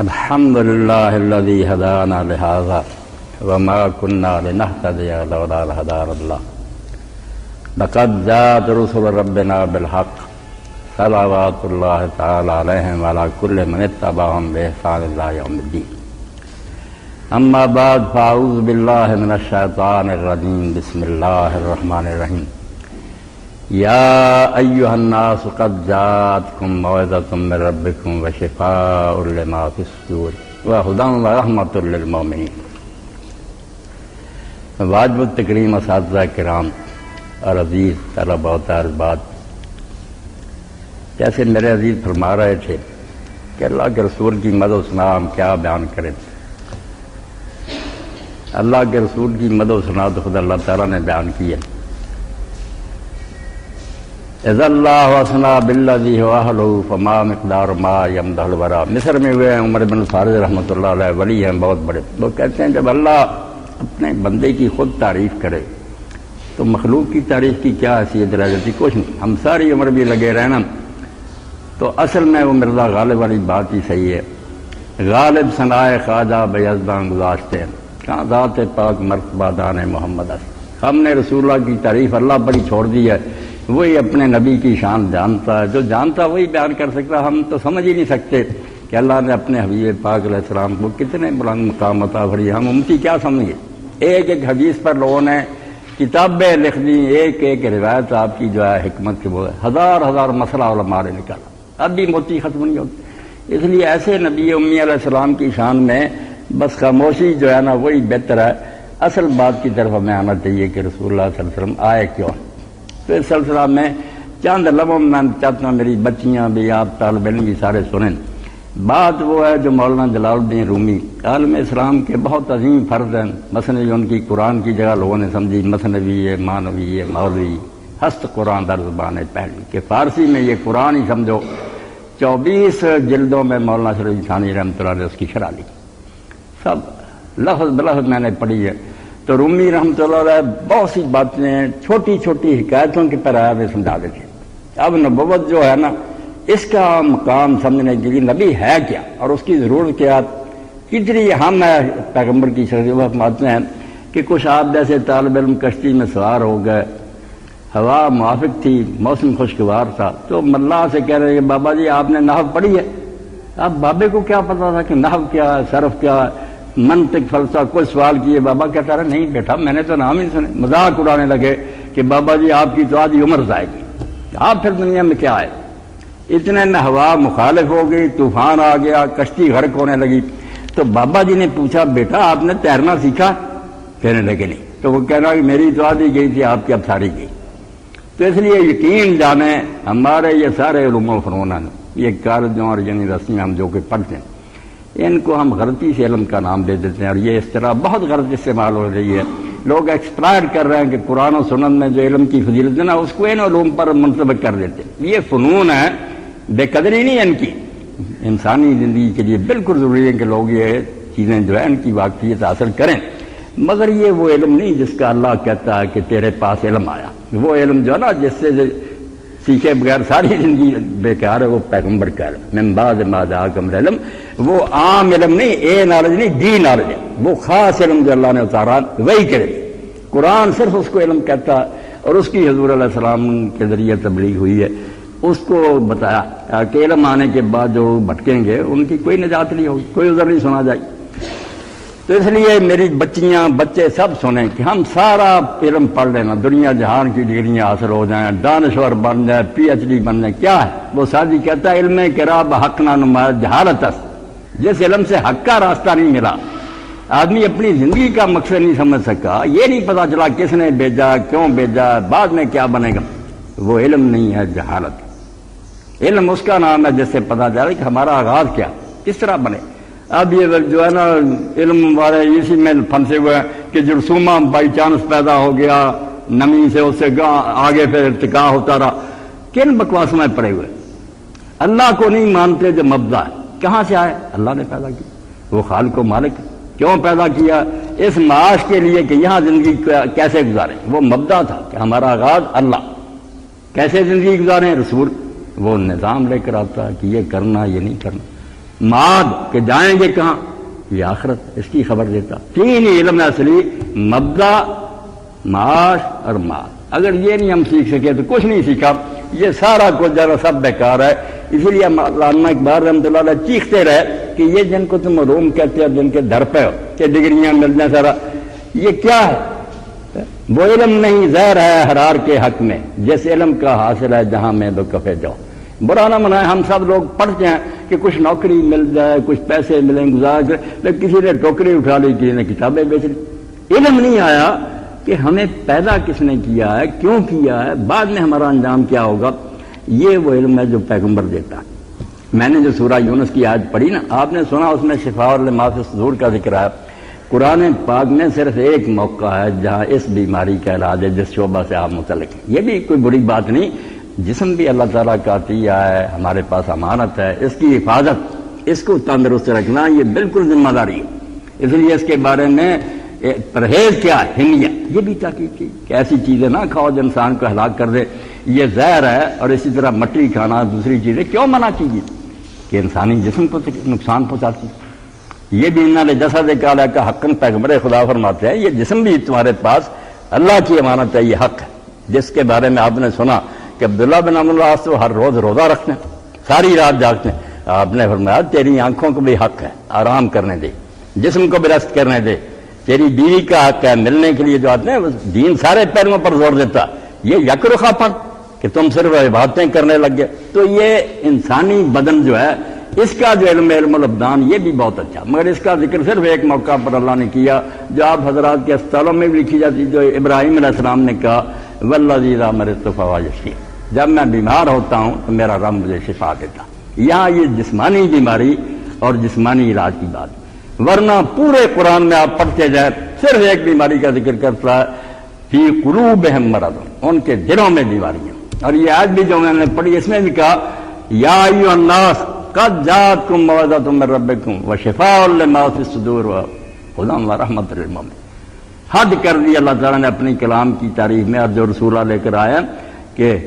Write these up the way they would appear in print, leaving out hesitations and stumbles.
الحمد لله الذي هدانا لهذا وما كنا لنهتدي لولا أن هدانا الله لقد جاءت رسل ربنا بالحق صلوات الله تعالى عليهم وعلى كل من اتبعهم بإحسان إلى يوم الدين. أما بعد فأعوذ بالله من الشيطان الرجيم. بسم الله الرحمن الرحيم. يا أيها الناس قد جاءتكم موعظة من ربكم وشفاء لما في الصدور وهدى ورحمة للمؤمنين. واجب التکریم اساتذہ کرام اور عزیز طلباء و طالبات، جیسے میرے عزیز فرما رہے تھے کہ اللہ کے رسول کی مدح و ثنا ہم کیا بیان کریں. اللہ کے رسول کی مدح و ثنا تو خود اللہ تعالیٰ نے بیان کی ہے. اذا اللہ وثنا بالذی هو اہلہ فما مقدار ما یمدح الورا. مصر میں ہوئے ہیں عمر بن فارض رحمۃ اللہ علیہ، ولی ہیں بہت بڑے. وہ کہتے ہیں جب اللہ اپنے بندے کی خود تعریف کرے تو مخلوق کی تعریف کی کیا حیثیت رہ جاتی؟ کچھ نہیں. ہم ساری عمر بھی لگے رہنا تو اصل میں وہ مرزا غالب والی بات ہی صحیح ہے. غالب ثنائے خواجہ بیزداں گزاشتے ہیں، کہاں ذات پاک مرتبہ دان محمد است. ہم نے رسول اللہ کی تعریف اللہ پر ہی چھوڑ دی ہے. وہی اپنے نبی کی شان جانتا ہے، جو جانتا وہی بیان کر سکتا. ہم تو سمجھ ہی نہیں سکتے کہ اللہ نے اپنے حبیب پاک علیہ السلام کو کتنے بلند مقام عطا فرمایا. ہم امتی کیا سمجھے؟ ایک ایک حدیث پر لوگوں نے کتابیں لکھ دی، ایک ایک روایت آپ کی جو ہے حکمت کے وہ ہزار ہزار مسئلہ علماء نے نکالا. اب بھی موتی ختم نہیں ہوتی. اس لیے ایسے نبی امی علیہ السلام کی شان میں بس خاموشی جو ہے نا وہی بہتر ہے. اصل بات کی طرف ہمیں آنا چاہیے کہ رسول اللہ صلی اللہ علیہ وسلم آئے کیوں. تو اس سلسلہ میں چند لمحوں میں چاہتا ہوں میری بچیاں بھی، آپ طالب علم بھی سارے سنیں. بات وہ ہے جو مولانا جلال الدین رومی عالم اسلام کے بہت عظیم فرد ہیں. مثنوی ان کی قرآن کی جگہ لوگوں نے سمجھی مثنوی ہے، مانوی ہے، مولوی ہست قرآن در زبان پہلوی کہ فارسی میں یہ قرآن ہی سمجھو. 24 جلدوں میں مولانا شریف ثانی رحمۃ اللہ نے اس کی شرح لی، سب لفظ بلفظ میں نے پڑھی ہے. تو رومی رحمۃ اللہ علیہ بہت سی باتیں چھوٹی چھوٹی حکایتوں کی طرح میں سمجھا دیتے. اب نبوت جو ہے نا اس کا مقام سمجھنے کے لیے نبی ہے کیا اور اس کی ضرورت کیا. کتنی ہم پیغمبر کی شخصیت فرماتے ہیں کہ کچھ آپ جیسے طالب علم کشتی میں سوار ہو گئے، ہوا موافق تھی، موسم خوشگوار تھا، تو ملا سے کہہ رہے ہیں بابا جی آپ نے نحو پڑھی ہے؟ اب بابے کو کیا پتا تھا کہ نحو کیا، صرف کیا، منطق فلسفہ. کوئی سوال کیے، بابا کہتا رہا نہیں بیٹا میں نے تو نام ہی سنے. مذاق اڑانے لگے کہ بابا جی آپ کی تو آدھی عمر جائے گی، آپ پھر دنیا میں کیا آئے. اتنے میں ہوا مخالف ہو گئی، طوفان آ گیا، کشتی غرق ہونے لگی. تو بابا جی نے پوچھا بیٹا آپ نے تیرنا سیکھا؟ کہنے لگے نہیں. تو وہ کہنا کہ میری تو آدھی گئی تھی، آپ کی اب ساری گئی. تو اس لیے یقین جانیں ہمارے یہ سارے علوم و فنون یہ کالجوں اور یونیورسٹیوں ہم جو کہ پڑھتے ہیں ان کو ہم غلطی سے علم کا نام دے دیتے ہیں، اور یہ اس طرح بہت غلط استعمال ہو رہی ہے. لوگ ایکسپلائٹ کر رہے ہیں کہ قرآن و سنت میں جو علم کی فضیلت ہے نا اس کو ان علوم پر منطبق کر دیتے ہیں. یہ فنون ہے، بے قدری نہیں ان کی. انسانی زندگی کے لیے بالکل ضروری ہے کہ لوگ یہ چیزیں جو ہے ان کی واقفیت حاصل کریں، مگر یہ وہ علم نہیں جس کا اللہ کہتا ہے کہ تیرے پاس علم آیا. وہ علم جو ہے نا جس سے سیکھے بغیر ساری زندگی بیکار ہے، وہ پیغمبر کا علم من بعد ما جاءکم العلم. وہ عام علم نہیں، اے نالج نہیں، دی نالج ہے. وہ خاص علم جو اللہ نے اتارا وہی کرے. قرآن صرف اس کو علم کہتا اور اس کی حضور علیہ السلام کے ذریعے تبلیغ ہوئی ہے. اس کو بتایا کہ علم آنے کے بعد جو بھٹکیں گے ان کی کوئی نجات نہیں ہوگی، کوئی عذر نہیں سنا جائے. تو اس لیے میری بچیاں بچے سب سنیں کہ ہم سارا علم پڑھ لینا، دنیا جہان کی ڈگریاں حاصل ہو جائیں، دانشور بن جائیں، PhD بن جائیں. کیا ہے وہ سادی کہتا ہے علم قراب حق نہ نمایاں جہالت است. جس علم سے حق کا راستہ نہیں ملا، آدمی اپنی زندگی کا مقصد نہیں سمجھ سکا، یہ نہیں پتا چلا کس نے بھیجا، کیوں بھیجا، بعد میں کیا بنے گا، وہ علم نہیں ہے، جہالت. علم اس کا نام ہے جس سے پتا چلا کہ ہمارا آغاز کیا، کس طرح بنے. اب یہ جو ہے نا علم والے اسی میں پھنسے ہوئے ہیں کہ جرثومہ بائی چانس پیدا ہو گیا، نمی سے اس سے آگے پھر ارتقاء ہوتا رہا. کن بکواسوں میں پڑے ہوئے، اللہ کو نہیں مانتے جو مبدا ہے. کہاں سے آئے؟ اللہ نے پیدا کیا. وہ خالق و مالک کیوں پیدا کیا؟ اس معاش کے لیے کہ یہاں زندگی کیسے گزاریں. وہ مبدا تھا کہ ہمارا آغاز اللہ. کیسے زندگی گزاریں؟ رسول وہ نظام لے کر آتا ہے کہ یہ کرنا یہ نہیں کرنا. معاد کہ جائیں گے کہاں، یہ آخرت، اس کی خبر دیتا. تین ہی علم اصلی، مبدا، معاش اور معاد. اگر یہ نہیں ہم سیکھ سکے تو کچھ نہیں سیکھا. یہ سارا کچھ ذرا سب بیکار ہے. اسی لیے علامہ اقبال رحمۃ اللہ علیہ چیختے رہے کہ یہ جن کو تم علوم کہتے ہو، جن کے در پہ ہو کہ ڈگریاں مل جائیں، سارا یہ کیا ہے؟ وہ علم نہیں، زہر ہے حرار کے حق میں، جس علم کا حاصل ہے جہاں میں دو کفے جاؤ. برا نہ منائے، ہم سب لوگ پڑھتے ہیں کہ کچھ نوکری مل جائے، کچھ پیسے ملیں، گزار کرے، لیکن کسی نے ٹوکری اٹھا لی، کسی نے کتابیں بیچ لی. علم نہیں آیا کہ ہمیں پیدا کس نے کیا ہے، کیوں کیا ہے، بعد میں ہمارا انجام کیا ہوگا. یہ وہ علم ہے جو پیغمبر دیتا ہے. میں نے جو سورہ یونس کی آیت پڑھی نا، آپ نے سنا اس میں شفاء لما فی الصدور کا ذکر ہے. قرآن پاک میں صرف ایک موقع ہے جہاں اس بیماری کا علاج ہے جس شعبہ سے آپ متعلق ہیں. یہ بھی کوئی بری بات نہیں. جسم بھی اللہ تعالیٰ کا عطیہ ہے، ہمارے پاس امانت ہے، اس کی حفاظت، اس کو تندرست رکھنا یہ بالکل ذمہ داری ہے. اس لیے اس کے بارے میں پرہیز کیا ہے، حمیہ، یہ بھی تاکید کی کہ ایسی چیزیں نہ کھاؤ جو انسان کو ہلاک کر دے، یہ زہر ہے. اور اسی طرح مٹی کھانا، دوسری چیزیں کیوں منع کیجیے کہ انسانی جسم کو نقصان پہنچاتی. یہ بھی انہوں نے جسد کالا کا حقاً پیغمبر خدا فرماتے ہیں یہ جسم بھی تمہارے پاس اللہ کی امانت ہے، یہ حق ہے. جس کے بارے میں آپ نے سنا کہ عبداللہ بن عمرو بن العاص ہر روز روزہ رکھتے ہیں، ساری رات جاگتے ہیں. آپ نے فرمایا تیری آنکھوں کو بھی حق ہے، آرام کرنے دے، جسم کو بھی ریسٹ کرنے دے. تیری بیوی کا حق ہے، ملنے کے لیے جو آتے ہیں دین سارے پہلوؤں پر زور دیتا. یہ یکرخا پن کہ تم صرف عبادتیں کرنے لگ گئے. تو یہ انسانی بدن جو ہے اس کا جو علم الابدان یہ بھی بہت اچھا، مگر اس کا ذکر صرف ایک موقع پر اللہ نے کیا جو آپ حضرات کے اسپتالوں میں بھی لکھی جاتی، جو ابراہیم علیہ السلام نے کہا والذی اذا مرضت فہو یشفین، جب میں بیمار ہوتا ہوں تو میرا رب مجھے شفا دیتا. یہاں یہ جسمانی بیماری اور جسمانی علاج کی بات، ورنہ پورے قرآن میں آپ پڑھتے جائیں صرف ایک بیماری کا ذکر کرتا ہے، فی قلوبہم مرض، ان کے دلوں میں بیماریاں. اور یہ آج بھی جو میں نے پڑھی اس میں بھی کہا یا ایھا الناس قد جاءتکم موعظۃ من ربکم وشفاء لما فی الصدور وہدی ورحمۃ للمؤمنین. حد کر دی اللہ تعالیٰ نے اپنی کلام کی تعریف میں، اور جو رسولہ لے کر آیا کہ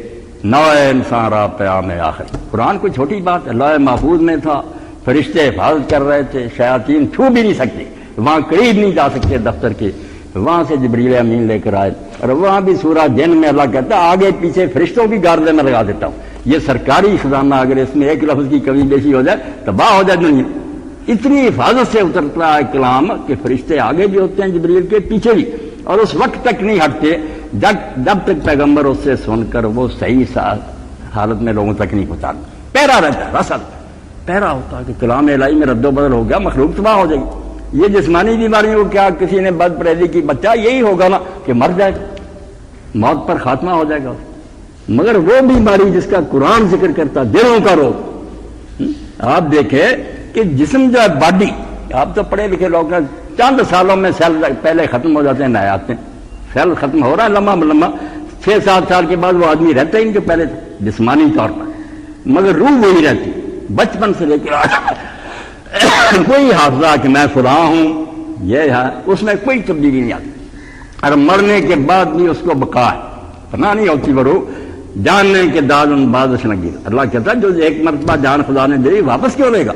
نوع انسان را پیام آخر. قرآن کوئی چھوٹی بات ہے، لوح محفوظ میں تھا، فرشتے حفاظت کر رہے تھے، شیاطین چھو بھی نہیں سکتے، وہاں قریب نہیں جا سکتے دفتر کے. وہاں سے جبریل امین لے کر آئے، اور وہاں بھی سورہ جن میں اللہ کہتا ہے آگے پیچھے فرشتوں کی گاردے میں لگا دیتا ہوں. یہ سرکاری خزانہ، اگر اس میں ایک لفظ کی کمی بیشی ہو جائے تباہ ہو جائے دنیا. اتنی حفاظت سے اترتا ہے کلام کہ فرشتے آگے بھی ہوتے ہیں جبریل کے، پیچھے بھی، اور اس وقت تک نہیں ہٹتے جب تک پیغمبر اس سے سن کر وہ صحیح حالت میں لوگوں تک نہیں پہنچاتا. پیرا رہتا ہے، رسل پیرا ہوتا ہے کہ کلام الہی میں رد و بدل ہو گیا، مخلوق تباہ ہو جائے گی. یہ جسمانی بیماریوں کو کیا کسی نے بد پرہیزی کی، بچہ یہی ہوگا نا کہ مر جائے گا، موت پر خاتمہ ہو جائے گا. مگر وہ بیماری جس کا قرآن ذکر کرتا، دلوں کا روگ، آپ دیکھیں کہ جسم جو ہے باڈی، آپ تو پڑھے لکھے لوگ ہیں، چند سالوں میں سیل پہلے ختم ہو جاتے ہیں، نئے آتے ہیں. سیل ختم ہو رہا ہے لمحہ بلمحہ، 6-7 سال کے بعد وہ آدمی رہتا ہی ان کے پہلے تھے جسمانی طور پر، مگر روح وہی رہتی بچپن سے لے کے کوئی حافظہ کہ میں فلاں ہوں یہ ہے، اس میں کوئی تبدیلی نہیں آتی. اور مرنے کے بعد بھی اس کو بقا ہے، پناہ نہیں ہوتی برو جاننے کے داد ان بازش لگی. اللہ کہتا ہے جو ایک مرتبہ جان خدا نے دے واپس کیوں لے گا؟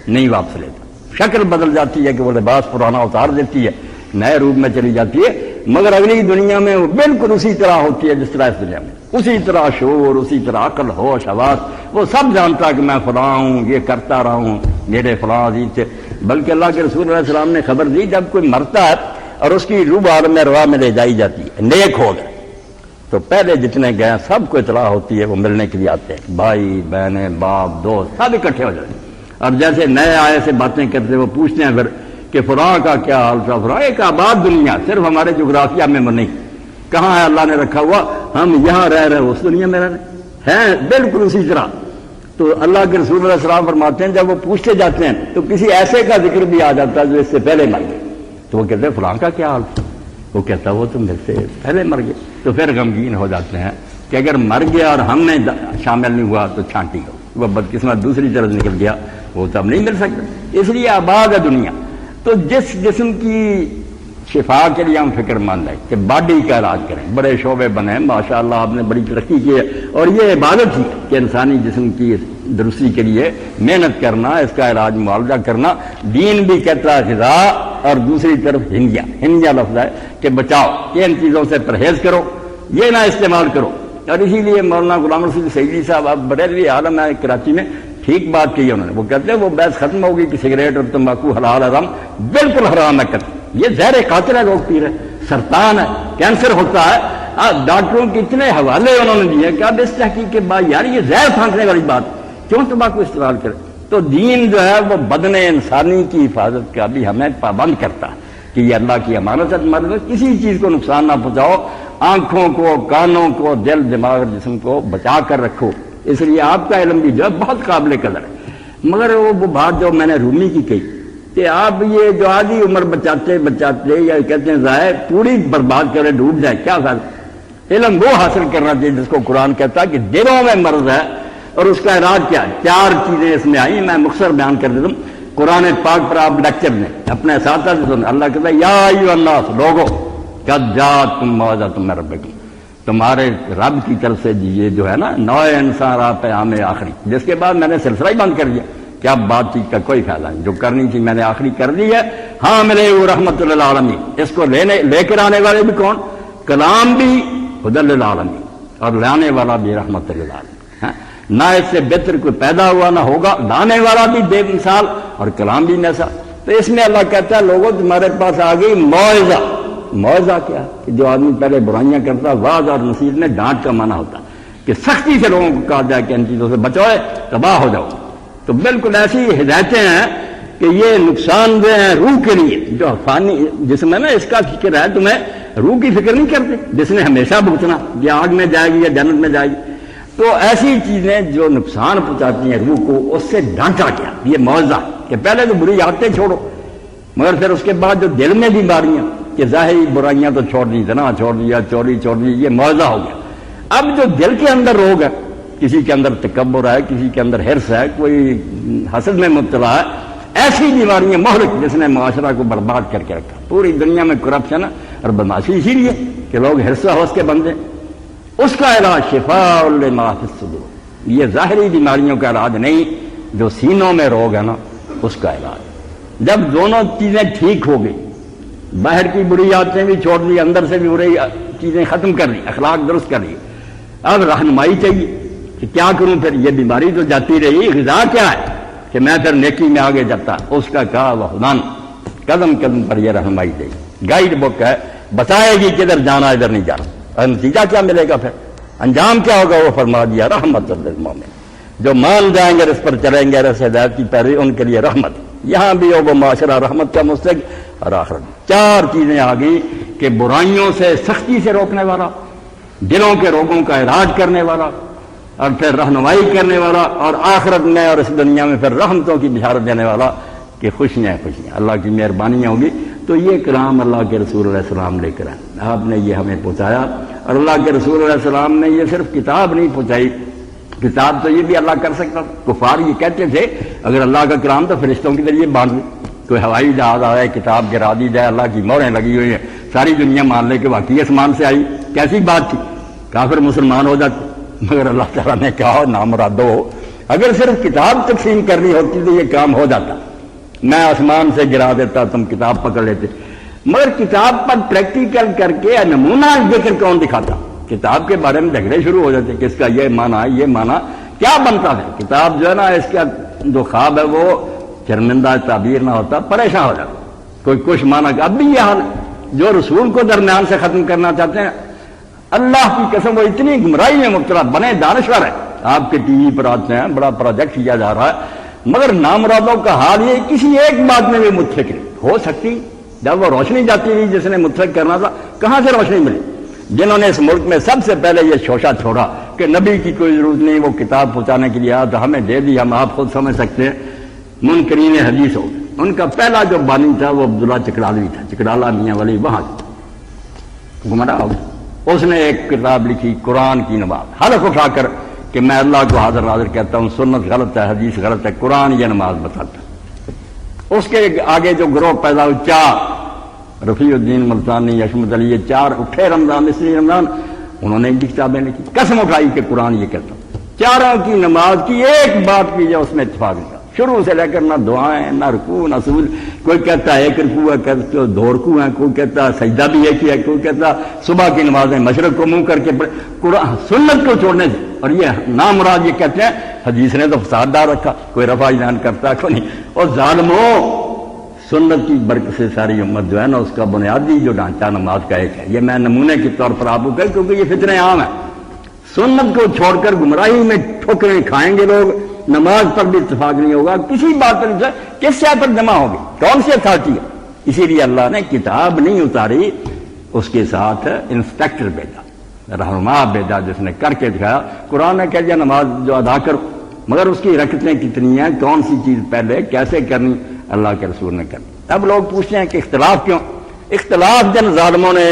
نہیں واپس لیتا. شکل بدل جاتی ہے کہ وہ لباس پرانا اتار دیتی ہے، نئے روپ میں چلی جاتی ہے، مگر اگلی دنیا میں وہ بالکل اسی طرح ہوتی ہے جس طرح اس دنیا میں، اسی طرح شعور، اسی طرح عقل، ہوش، حواس، وہ سب جانتا کہ میں فلاں ہوں، یہ کرتا رہا ہوں، میرے فلاں عزیز تھے. بلکہ اللہ کے رسول علیہ السلام نے خبر دی جب کوئی مرتا ہے اور اس کی روح عالم رواح میں لے جائی جاتی ہے، نیک ہو گئے تو پہلے جتنے گئے سب کو اطلاع ہوتی ہے، وہ ملنے کے لیے آتے ہیں، بھائی بہنیں باپ دوست سب اکٹھے ہو جاتے ہیں. اور جیسے نئے آئے سے باتیں کرتے وہ پوچھتے ہیں پھر کہ فلاں کا کیا حال تھا. فلاں ایک آباد دنیا، صرف ہمارے جغرافیہ میں نہیں، کہاں ہے اللہ نے رکھا ہوا، ہم یہاں رہ رہے اس دنیا میں رہ رہے ہیں بالکل اسی طرح. تو اللہ کے رسول علیہ السلام فرماتے ہیں جب وہ پوچھتے جاتے ہیں تو کسی ایسے کا ذکر بھی آ جاتا ہے جو اس سے پہلے مر گئے، تو وہ کہتے ہیں فلاں کا کیا حال تھا، وہ کہتا ہے وہ تو میرے سے پہلے مر گئے. تو پھر غمگین ہو جاتے ہیں کہ اگر مر گیا اور ہم نے شامل نہیں ہوا تو چھانٹی ہو، وہ بدقسمت دوسری طرف نکل گیا، وہ تو اب نہیں مل سکتا. اس لیے آباد ہے دنیا. تو جس جسم کی شفا کے لیے ہم فکر مند ہیں کہ باڈی کا علاج کریں، بڑے شعبے بنے، ماشاء اللہ آپ نے بڑی ترقی کی ہے، اور یہ عبادت ہی کہ انسانی جسم کی درستی کے لیے محنت کرنا، اس کا علاج معالجہ کرنا. دین بھی کہتا ہے غذا، اور دوسری طرف ہنجا لفظ ہے کہ بچاؤ، کہ ان چیزوں سے پرہیز کرو، یہ نہ استعمال کرو. اور اسی لیے مولانا غلام رسول سعیدی صاحب اب بریلوی عالم ہے کراچی میں، ٹھیک بات کہی انہوں نے. وہ کہتے ہیں وہ بحث ختم ہوگی کہ سگریٹ اور تمباکو حلال حرام، بالکل حرام ہے کرتے. یہ زہر قاتل ہے، لوگ پی رہے، سرطان ہے، کینسر ہوتا ہے. ڈاکٹروں کے اتنے حوالے انہوں نے دیے کہ اب اس تحقیق کے بعد یار یہ زہر پھانکنے والی بات، کیوں تمباکو استعمال کرے. تو دین جو ہے وہ بدن انسانی کی حفاظت کا بھی ہمیں پابند کرتا ہے کہ یہ اللہ کی امانت ہے، تمہارے کسی چیز کو نقصان نہ پہنچاؤ، آنکھوں کو، کانوں کو، دل دماغ اور جسم کو بچا کر رکھو. اس لیے آپ کا علم بھی جو ہے بہت قابل قدر ہے. مگر وہ بات جو میں نے رومی کی کہی کہ آپ یہ جو آدھی عمر بچاتے بچاتے یا کہتے ہیں ضائع پوری برباد کرے، ڈوب جائے، کیا فائدہ. علم وہ حاصل کرنا چاہیے جس کو قرآن کہتا ہے کہ دلوں میں مرض ہے اور اس کا علاج کیا ہے. 4 چیزیں اس میں آئی، میں مختصر بیان کر دیتا ہوں. قرآن پاک پر آپ لیکچر میں اپنے اساتذہ سے سن، اللہ کہتا ہے یا ایھا الناس، لوگو قد جاءتکم موعظۃ من ربکم، تمہارے رب کی طرف سے یہ جو ہے نا نوع انسان را پیام آخری. جس کے بعد میں نے سلسلہ ہی بند کر دیا کہ اب بات چیت کا کوئی فائدہ نہیں، جو کرنی تھی میں نے آخری کر دی ہے. ہاں ملے وہ رحمت للعالمین، اس کو لے کر آنے والے بھی کون؟ کلام بھی ہدی للعالمین، اور لانے والا بھی رحمت للعالمین. نہ اس سے بہتر کوئی پیدا ہوا نہ ہوگا، لانے والا بھی بے مثال اور کلام بھی ایسا. تو اس میں اللہ کہتا ہے لوگوں تمہارے پاس آ گئی موعظہ. موعظہ کیا ہے کہ جو آدمی پہلے برائیاں کرتا، واعظ اور نصیحت میں ڈانٹ کا معنی ہوتا کہ سختی سے لوگوں کو کہا جائے کہ ان چیزوں سے بچو، تباہ ہو جاؤ. تو بالکل ایسی ہدایتیں ہیں کہ یہ نقصان دہ ہیں روح کے لیے. جو فانی جسم ہے نا، اس کا فکر ہے، تمہیں روح کی فکر نہیں کرتے جس نے ہمیشہ بھگتنا، یا آگ میں جائے گی یا جنت میں جائے گی. تو ایسی چیزیں جو نقصان پہنچاتی ہیں روح کو، اس سے ڈانٹا گیا. یہ موعظہ کہ پہلے تو بری عادتیں چھوڑو، مگر پھر اس کے بعد جو دل میں بیماریاں کہ ظاہری برائیاں تو چھوڑ دی، زنا چھوڑ دیا، چوری چھوڑ دی، یہ موعظہ ہو گیا. اب جو دل کے اندر روگ ہے، کسی کے اندر تکبر ہے، کسی کے اندر حرص ہے، کوئی حسد میں مبتلا ہے، ایسی بیماریاں مہلک جس نے معاشرہ کو برباد کر کے رکھا. پوری دنیا میں کرپشن اور بدماشی اسی لیے کہ لوگ حرص و حوص کے بندے. اس کا علاج شفاء لما فی الصدور، یہ ظاہری بیماریوں کا علاج نہیں، جو سینوں میں روگ ہے نا اس کا علاج. جب دونوں چیزیں ٹھیک ہو گئی، باہر کی بری عادتیں بھی چھوڑ دی، اندر سے بھی بری چیزیں ختم کر دی، اخلاق درست کر دی، اب رہنمائی چاہیے کہ کیا کروں. پھر یہ بیماری تو جاتی رہی، غذا کیا ہے کہ میں پھر نیکی میں آگے جاتا. اس کا کہا وہ خدان قدم قدم پر یہ رہنمائی دے گی، گائیڈ بک ہے، بتائے گی کدھر جانا ادھر نہیں جانا. اور نتیجہ کیا ملے گا، پھر انجام کیا ہوگا؟ وہ فرما دیا رحمت للمومن، جو مان جائیں گے اس پر چلیں گے رس ہدایت کی پیروی، ان کے لیے رحمت. یہاں بھی ہوگا معاشرہ رحمت کا مستحق اور آخرت. 4 چیزیں آ گئی کہ برائیوں سے سختی سے روکنے والا، دلوں کے روگوں کا علاج کرنے والا، اور پھر رہنمائی کرنے والا، اور آخرت میں اور اس دنیا میں پھر رحمتوں کی بشارت دینے والا کہ خوشیاں خوشیاں اللہ کی مہربانیاں ہوگی. تو یہ کلام اللہ کے رسول علیہ السلام لے کر آئے، آپ نے یہ ہمیں پہنچایا. اور اللہ کے رسول علیہ السلام نے یہ صرف کتاب نہیں پہنچائی، کتاب تو یہ بھی اللہ کر سکتا. کفار یہ کہتے تھے اگر اللہ کا کلام تو فرشتوں کے ذریعے باندھ دیں، کوئی ہوائی جہاز آئے، کتاب گرا دی جائے، اللہ کی مہریں لگی ہوئی ہیں، ساری دنیا مان لے کہ واقعی آسمان سے آئی. کیسی بات تھی، کافر مسلمان ہو جاتے. مگر اللہ تعالیٰ نے کہا نامرادو، اگر صرف کتاب تقسیم کرنی ہوتی تو یہ کام ہو جاتا، میں آسمان سے گرا دیتا، تم کتاب پکڑ لیتے. مگر کتاب پر پریکٹیکل کر کے نمونہ ذکر کون دکھاتا؟ کتاب کے بارے میں جھگڑے شروع ہو جاتے کہ اس کا یہ معنی، یہ معنی کیا بنتا ہے. کتاب جو ہے نا، اس کا جو خواب ہے وہ شرمندہ تعبیر نہ ہوتا، پریشان ہو جاتا. کوئی کچھ معنی. اب بھی یہ حال ہے، جو رسول کو درمیان سے ختم کرنا چاہتے ہیں، اللہ کی قسم وہ اتنی گمراہی میں مبتلا، بنے دانشور ہے. آپ کے ٹی وی پر آتے ہیں، بڑا پروجیکٹ کیا جا رہا ہے، مگر نامرادوں کا حال یہ کسی ایک بات میں بھی متفق ہو سکتی. جب وہ روشنی جاتی رہی جس نے متفق کرنا تھا، کہاں سے روشنی ملی؟ جنہوں نے اس ملک میں سب سے پہلے یہ شوشہ چھوڑا کہ نبی کی کوئی ضرورت نہیں، وہ کتاب پہنچانے کے لیے آیا تو ہمیں دے دی، ہم آپ خود سمجھ سکتے ہیں، منکرین حدیث ہو. ان کا پہلا جو بانی تھا وہ عبداللہ چکڑالوی تھا، چکڑالہ میاں ولی، وہاں گمراہ ہو گیا. اس نے ایک کتاب لکھی قرآن کی نماز، حلف اٹھا کر کہ میں اللہ کو حاضر ناظر کہتا ہوں، سنت غلط ہے، حدیث غلط ہے، قرآن یہ نماز بتاتا. اس کے آگے جو گروہ پیدا ہوئے 4، رفیع الدین ملتانی، عصمت علی، یہ 4 اٹھے رمضان، مصری رمضان، انہوں نے ان کی کتابیں لکھی، قسم اٹھائی کہ قرآن یہ کہتا. چاروں کی نماز کی ایک بات کی جو اس میں اتفاق نہیں، شروع سے لے کر نہ دعائیں نہ رکوع نہ سجود، کوئی کہتا ہے ایک رکوع ہے، کہتا ہے دو رکوع ہیں، کوئی کہتا ہے سجدہ بھی ایک ہی ہے، کوئی کہتا ہے صبح کی نمازیں مشرق کو منہ کر کے قرآن سنت کو چھوڑنے سے، اور یہ نامراد یہ کہتے ہیں حدیث نے تو فساد ڈال رکھا، کوئی رفع اذان کرتا کوئی نہیں، اور ظالموں سنت کی برکت سے ساری امت جو ہے نا اس کا بنیادی جو ڈھانچہ نماز کا ایک ہے، یہ میں نمونے کے طور پر آپ کو کہوں کیونکہ یہ فتنے عام ہیں، سنت کو چھوڑ کر گمراہی میں ٹھوکریں کھائیں گے لوگ، نماز پر بھی اتفاق نہیں ہوگا، کسی بات پر کس شے پر جمع ہوگی، کون سی اتھارٹی ہے؟ اسی لیے اللہ نے کتاب نہیں اتاری، اس کے ساتھ انسپیکٹر بھیجا، رہنما بھیجا جس نے کر کے دکھایا۔ قرآن نے کہہ دیا نماز جو ادا کرو، مگر اس کی رکعتیں کتنی ہیں، کون سی چیز پہلے کیسے کرنی، اللہ کے رسول نے کرنی۔ اب لوگ پوچھتے ہیں کہ اختلاف کیوں؟ اختلاف جن ظالموں نے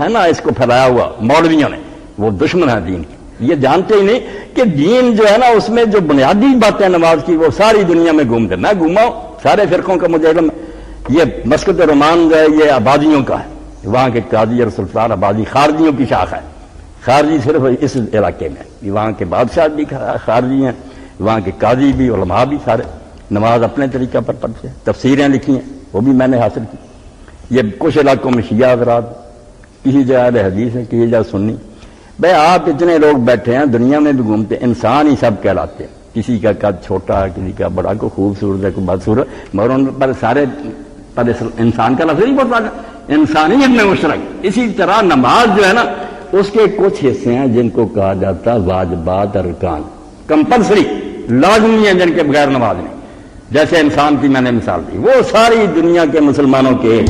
ہے نا اس کو پھیلایا ہوا، مولویوں نے، وہ دشمن ہیں دین کے، یہ جانتے ہی نہیں کہ دین جو ہے نا اس میں جو بنیادی باتیں نماز کی وہ ساری دنیا میں گھومتے، میں گھوماؤں سارے فرقوں کا مجھے علم ہے، یہ مسجد رومان جو ہے یہ آبادیوں کا ہے، وہاں کے قاضی اور سلطان آبادی خارجیوں کی شاخ ہے، خارجی صرف اس علاقے میں، وہاں کے بادشاہ بھی خارجی ہیں، وہاں کے قاضی بھی، علماء بھی، سارے نماز اپنے طریقہ پر پڑھتے ہیں، تفسیریں لکھی ہیں وہ بھی میں نے حاصل کی، یہ کچھ علاقوں میں شیعہ حضرات، کسی جگہ اہل حدیث ہے، کسی جگہ سنی، بھائی آپ اتنے لوگ بیٹھے ہیں دنیا میں بھی گھومتے، انسان ہی سب کہلاتے ہیں، کسی کا قد چھوٹا ہے، کسی کا بڑا، کوئی خوبصورت ہے، کوئی بدصورت، مگر ان پر سارے پر انسان کا لفظ نہیں بولتا، انسانیت میں مشترک۔ اسی طرح نماز جو ہے نا اس کے کچھ حصے ہیں جن کو کہا جاتا واجبات ارکان، کمپلسری، لازمی ہیں، جن کے بغیر نماز نہیں، جیسے انسان کی میں نے مثال دی، وہ ساری دنیا کے مسلمانوں کے،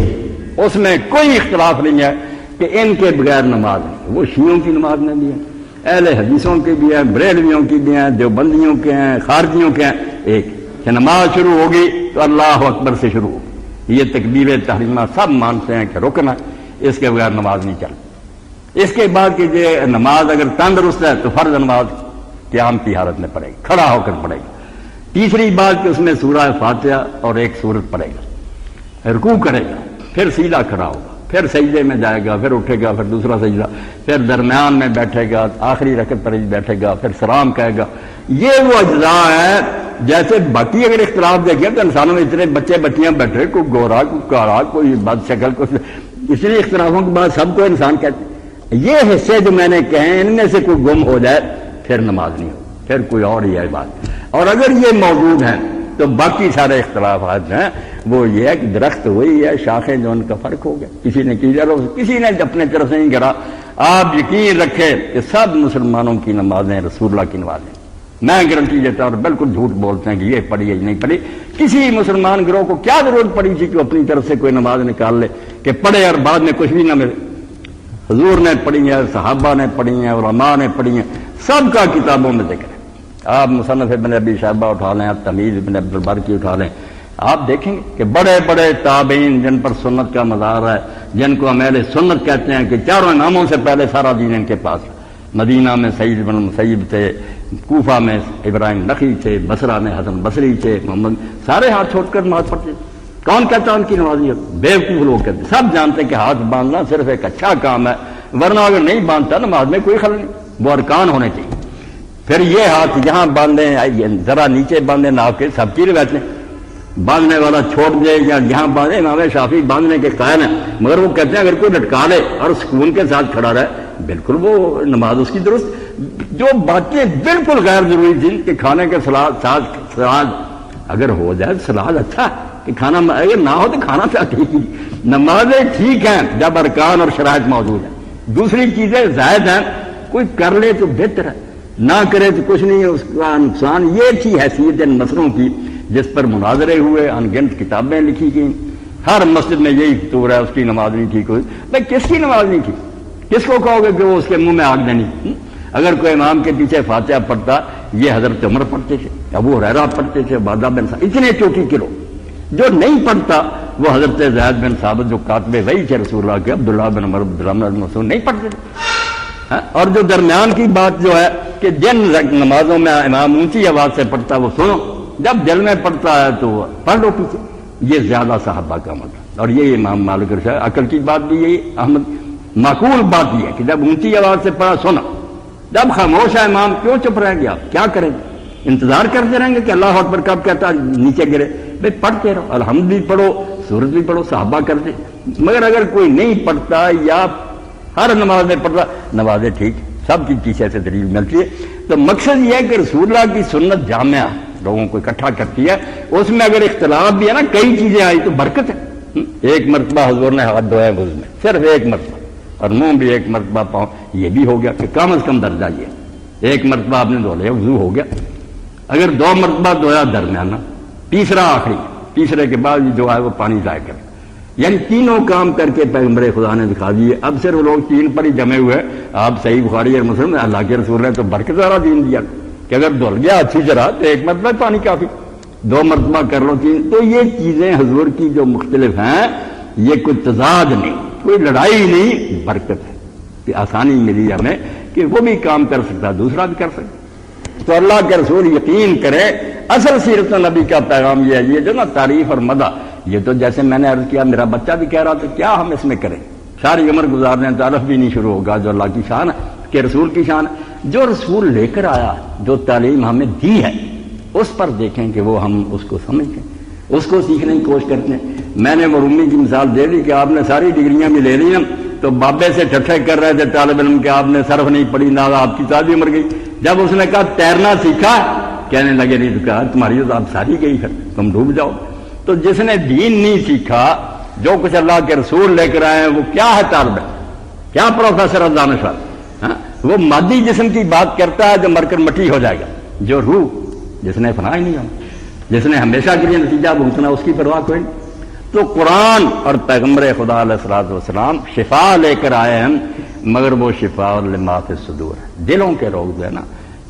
اس میں کوئی اختلاف نہیں ہے کہ ان کے بغیر نماز نہیں، وہ شیعوں کی نماز میں بھی ہے، اہل حدیثوں کی بھی ہے، بریلویوں کی بھی ہیں، دیوبندیوں کے ہیں، خارجیوں کے ہیں، ایک کہ نماز شروع ہوگی تو اللہ اکبر سے شروع ہوگی، یہ تکبیر تحریمہ سب مانتے ہیں کہ رکن ہے، اس کے بغیر نماز نہیں چلتی۔ اس کے بعد کہ یہ نماز اگر تندرست ہے تو فرض نماز قیام کی حالت میں پڑھے گی، کھڑا ہو کر پڑھے گا۔ تیسری بات کہ اس میں سورہ فاتحہ اور ایک سورت پڑھے گا، رکوع کرے گا، پھر سیدھا کھڑا ہوگا، پھر سجدے میں جائے گا، پھر اٹھے گا، پھر دوسرا سجدہ، پھر درمیان میں بیٹھے گا، آخری رکعت پر بیٹھے گا، پھر سلام کہے گا۔ یہ وہ اجزاء ہیں، جیسے باقی اگر اختلاف دیکھیں تو انسانوں میں اتنے بچے بچیاں بیٹھے، کوئی گورا، کوئی کالا، کوئی بد شکل، کوئی، اس لیے اختلافوں کے بعد سب کو انسان کہتے ہیں۔ یہ حصے جو میں نے کہے ان میں سے کوئی گم ہو جائے پھر نماز نہیں ہو، پھر کوئی اور ہی ہے بات، اور اگر یہ موجود ہیں تو باقی سارے اختلافات ہیں وہ یہ ہے کہ درخت وہی ہے، شاخیں جو ان کا فرق ہو گیا، کسی نے کسی نے اپنے طرف سے نہیں گرا۔ آپ یقین رکھیں کہ سب مسلمانوں کی نمازیں رسول اللہ کی نمازیں، میں گارنٹی دیتا ہوں، اور بالکل جھوٹ بولتے ہیں کہ یہ پڑھی ہے نہیں پڑھی، کسی مسلمان گروہ کو کیا ضرورت پڑی تھی کہ اپنی طرف سے کوئی نماز نکال لے کہ پڑھے اور بعد میں کچھ بھی نہ ملے؟ حضور نے پڑھی ہے، صحابہ نے پڑھی ہیں، علماء نے پڑھی ہیں، سب کا کتابوں میں ذکر ہے۔ آپ مصنف ابن ابی شیبہ اٹھا لیں، آپ تمیز ابن عبد البر کی اٹھا لیں، آپ دیکھیں گے کہ بڑے بڑے تابعین جن پر سنت کا مدار ہے، جن کو ہم اہل سنت کہتے ہیں کہ چاروں اماموں سے پہلے سارا دین ان کے پاس ہے، مدینہ میں سعید بن مسیب تھے، کوفہ میں ابراہیم نخعی تھے، بصرہ میں حسن بصری تھے، محمد، سارے ہاتھ چھوڑ کر نماز پڑھتے تھے۔ کون کہتا ان کی نمازیت؟ بیوقوف لوگ کہتے ہیں، سب جانتے ہیں کہ ہاتھ باندھنا صرف ایک اچھا کام ہے، ورنہ اگر نہیں باندھتا نماز میں کوئی خلل نہیں، وہ ارکان ہونے چاہیے۔ پھر یہ ہاتھ یہاں باندھیں، ذرا نیچے باندھیں، ناک کے، سب کی روایت ہے، باندھنے والا چھوڑ دے یا یہاں باندھے، امام شافعی باندھنے کے قائل ہیں، مگر وہ کہتے ہیں اگر کوئی لٹکا لے اور سکون کے ساتھ کھڑا رہے بالکل وہ نماز اس کی درست۔ جو باتیں بالکل غیر ضروری تھیں کہ کھانے کے سلاد اگر ہو جائے سلاد اچھا کہ کھانا، اگر نہ ہو تو کھانا تو ٹھیک ہی، نمازیں ٹھیک ہیں جب ارکان اور شرائط موجود ہیں۔ دوسری چیزیں زائد ہیں، کوئی کر لے تو بہتر ہے، نہ کرے تو کچھ نہیں ہے، اس کا نقصان۔ یہ تھی حیثیت ان مسئلوں کی جس پر مناظرے ہوئے، ان گنت کتابیں لکھی گئیں، ہر مسجد میں یہی فطور ہے اس کی نماز نہیں ٹھیک ہوئی۔ بھائی کس کی نماز نہیں ٹھیک؟ کس کو کہو گے کہ وہ اس کے منہ میں آگ دینی؟ اگر کوئی امام کے پیچھے فاتحہ پڑھتا، یہ حضرت عمر پڑھتے تھے، ابو ہریرہ پڑھتے تھے، عبادہ بن ثابت، اتنے چوٹی کلو۔ جو نہیں پڑھتا وہ حضرت زید بن ثابت جو کاتب وحی تھے رسول اللہ کے، عبداللہ بن عمر، عبداللہ بن مسعود نہیں پڑھتے تھے۔ اور جو درمیان کی بات جو ہے کہ جن نمازوں میں امام اونچی آواز سے پڑھتا وہ سنو، جب دل میں پڑھتا ہے تو پڑھ لو پیچھے، یہ زیادہ صحابہ کا مطلب۔ اور یہ امام مالک رشا عقل کی بات بھی یہی، احمد معقول بات یہ ہے کہ جب اونچی آواز سے پڑھا سنا، جب خاموش ہے امام کیوں چپ رہیں گے آپ؟ کیا کریں گے؟ انتظار کرتے رہیں گے کہ اللہ اکبر کب کہتا نیچے گرے؟ بھائی پڑھتے رہو، الحمد بھی پڑھو، سورت بھی پڑھو، صحابہ کرتے. مگر اگر کوئی نہیں پڑھتا یا ہر نماز میں پڑھتا، نمازیں ٹھیک سب کی پیچھے سے دلیل ملتی ہے. تو مقصد یہ ہے کہ رسول اللہ کی سنت جامعہ لوگوں کو اکٹھا کرتی ہے. اس میں اگر اختلاف بھی ہے نا، کئی چیزیں آئی تو برکت ہے. ایک مرتبہ حضور نے ہاتھ دھویا وضو میں، صرف ایک مرتبہ، اور منہ بھی ایک مرتبہ پاؤں، یہ بھی ہو گیا کہ کم از کم درجہ یہ ایک مرتبہ آپ نے دھو لیا وضو ہو گیا. اگر 2 مرتبہ دھویا درمیانہ، تیسرا آخری، تیسرے کے بعد جو ہے وہ پانی ضائع کر، یعنی تینوں کام کر کے پیغمبر خدا نے دکھا دیے. اب صرف لوگ 3 پر ہی جمے ہوئے. آپ صحیح بخاری اور مسلم میں اللہ کے رسول نے تو برکت والا دین دیا کہ اگر دھل گیا اچھی طرح تو ایک مرتبہ پانی کافی، 2 مرتبہ کر لو 3. تو یہ چیزیں حضور کی جو مختلف ہیں، یہ کوئی تضاد نہیں، کوئی لڑائی نہیں، برکت ہے کہ آسانی ملی ہمیں کہ وہ بھی کام کر سکتا، دوسرا بھی کر سکتا. تو اللہ کے رسول یقین کرے. اصل سیرت نبی کا پیغام یہ ہے. یہ جو نا تعریف اور مدح، یہ تو جیسے میں نے عرض کیا میرا بچہ بھی کہہ رہا تھا کیا ہم اس میں کریں، ساری عمر گزارنے تعارف بھی نہیں شروع ہوگا. جو اللہ کی شان ہے کہ رسول کی شان ہے، جو رسول لے کر آیا، جو تعلیم ہمیں دی ہے، اس پر دیکھیں کہ وہ ہم اس کو سمجھیں، اس کو سیکھنے کی کوشش کرتے ہیں. میں نے وہ رومی کی مثال دے دی کہ آپ نے ساری ڈگریاں بھی لے لی ہیں تو بابے سے ٹھٹھے کر رہے تھے طالب علم کہ آپ نے صرف نہیں پڑھی، نہ آپ کی تعلیم عمر گئی. جب اس نے کہا تیرنا سیکھا، کہنے لگے نہیں، تو کہا تمہاری تو آپ ساری گئی ہے، تم ڈوب جاؤ. تو جس نے دین نہیں سیکھا، جو کچھ اللہ کے رسول لے کر آئے ہیں وہ کیا ہے طالب علم، کیا پروفیسر اور دانشور؟ وہ مادی جسم کی بات کرتا ہے جو مر کر مٹی ہو جائے گا. جو روح جس نے فنا ہی نہیں ہونا، جس نے ہمیشہ کے لیے نتیجہ بھگتنا، اس کی پرواہ کوئی نہیں. تو قرآن اور پیغمبر خدا علیہ الصلوۃ والسلام شفا لے کر آئے ہیں، مگر وہ شفا لما فی الصدور ہے. دلوں کے روگ جو ہے نا،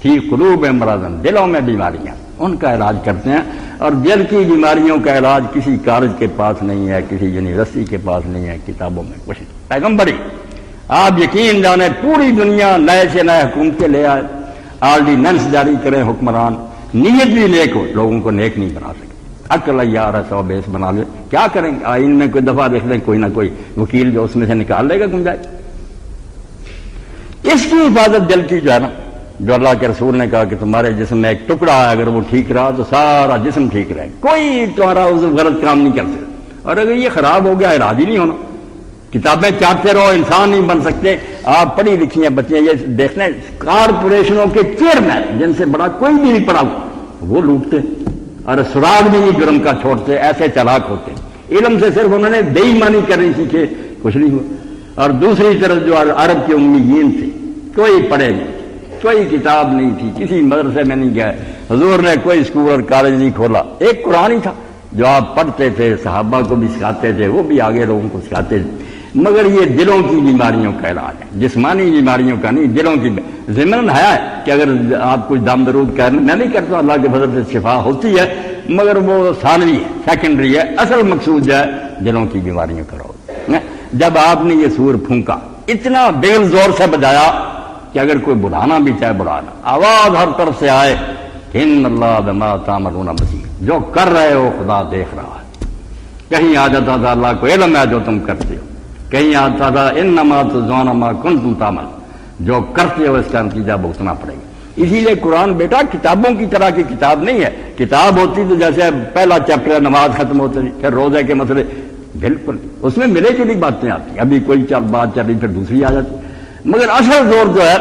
فی قلوب مرض، دلوں میں بیماریاں، ان کا علاج کرتے ہیں. اور دل کی بیماریوں کا علاج کسی کالج کے پاس نہیں ہے، کسی یونیورسٹی کے پاس نہیں ہے، کتابوں میں کچھ نہیں. پیغمبری آپ یقین جانیں پوری دنیا نئے سے نئے حکومتیں لے آئے، آرڈیننس جاری کریں حکمران، نیت بھی نیک ہو، لوگوں کو نیک نہیں بنا سکے. عقل یار ہے 100 بیس بنا لے، کیا کریں گے؟ آئین میں کوئی دفعہ دیکھ لیں، کوئی نہ کوئی وکیل جو اس میں سے نکال لے گا گنجائش. اس کی حفاظت دل کی جو ہے نا، جو اللہ کے رسول نے کہا کہ تمہارے جسم میں ایک ٹکڑا ہے، اگر وہ ٹھیک رہا تو سارا جسم ٹھیک رہے، کوئی تمہارا غلط کام نہیں کر سکتا. اور اگر یہ خراب ہو گیا، علاج ہی نہیں ہونا. کتابیں چاہتے رہو، انسان نہیں بن سکتے. آپ پڑھی لکھی ہیں بچے، یہ دیکھنے کارپوریشنوں کے چیئرمین جن سے بڑا کوئی بھی نہیں پڑھا وہ لوٹتے اور سراغ بھی نہیں جرم کا چھوڑتے، ایسے چلاک ہوتے. علم سے صرف انہوں نے بے ایمانی کرنی سیکھے، کچھ نہیں ہوا. اور دوسری طرف جو عرب کے امیین تھے، کوئی پڑھے نہیں، کوئی کتاب نہیں تھی، کسی مدرسے میں نہیں گئے، حضور نے کوئی اسکول اور کالج نہیں کھولا، ایک قرآن ہی تھا جو آپ پڑھتے تھے، صحابہ کو بھی سکھاتے تھے، وہ بھی آگے لوگوں کو سکھاتے تھے. مگر یہ دلوں کی بیماریوں کا علاج ہے، جسمانی بیماریوں کا نہیں، دلوں کی. ضمن ہے کہ اگر آپ کچھ دم درود کرنا، میں نہیں کرتا، اللہ کے فضل سے شفا ہوتی ہے، مگر وہ ثانوی ہے، سیکنڈری ہے. اصل مقصود جو ہے دلوں کی بیماریوں کا علاج. جب آپ نے یہ سور پھونکا، اتنا بغل زور سے بجایا کہ اگر کوئی بلانا بھی چاہے بلانا، آواز ہر طرف سے آئے کہ ان اللہ بما تعملون بصیر، جو کر رہے ہو خدا دیکھ رہا ہے. کہیں آ جاتا تھا اللہ کو علم ہے جو تم کرتے ہو، کہیں آتا تھا انما تجزون ما کنتم تعملون، جو کرتے ہو اس کا نتیجہ بھگتنا پڑے گا. اسی لیے قرآن بیٹا کتابوں کی طرح کی کتاب نہیں ہے. کتاب ہوتی تو جیسے پہلا چیپٹر نماز ختم ہوتی، پھر روزے کے مسئلے، بالکل اس میں ملے جلی باتیں آتی، ابھی کوئی بات چل رہی پھر دوسری آ جاتی. مگر اصل زور جو ہے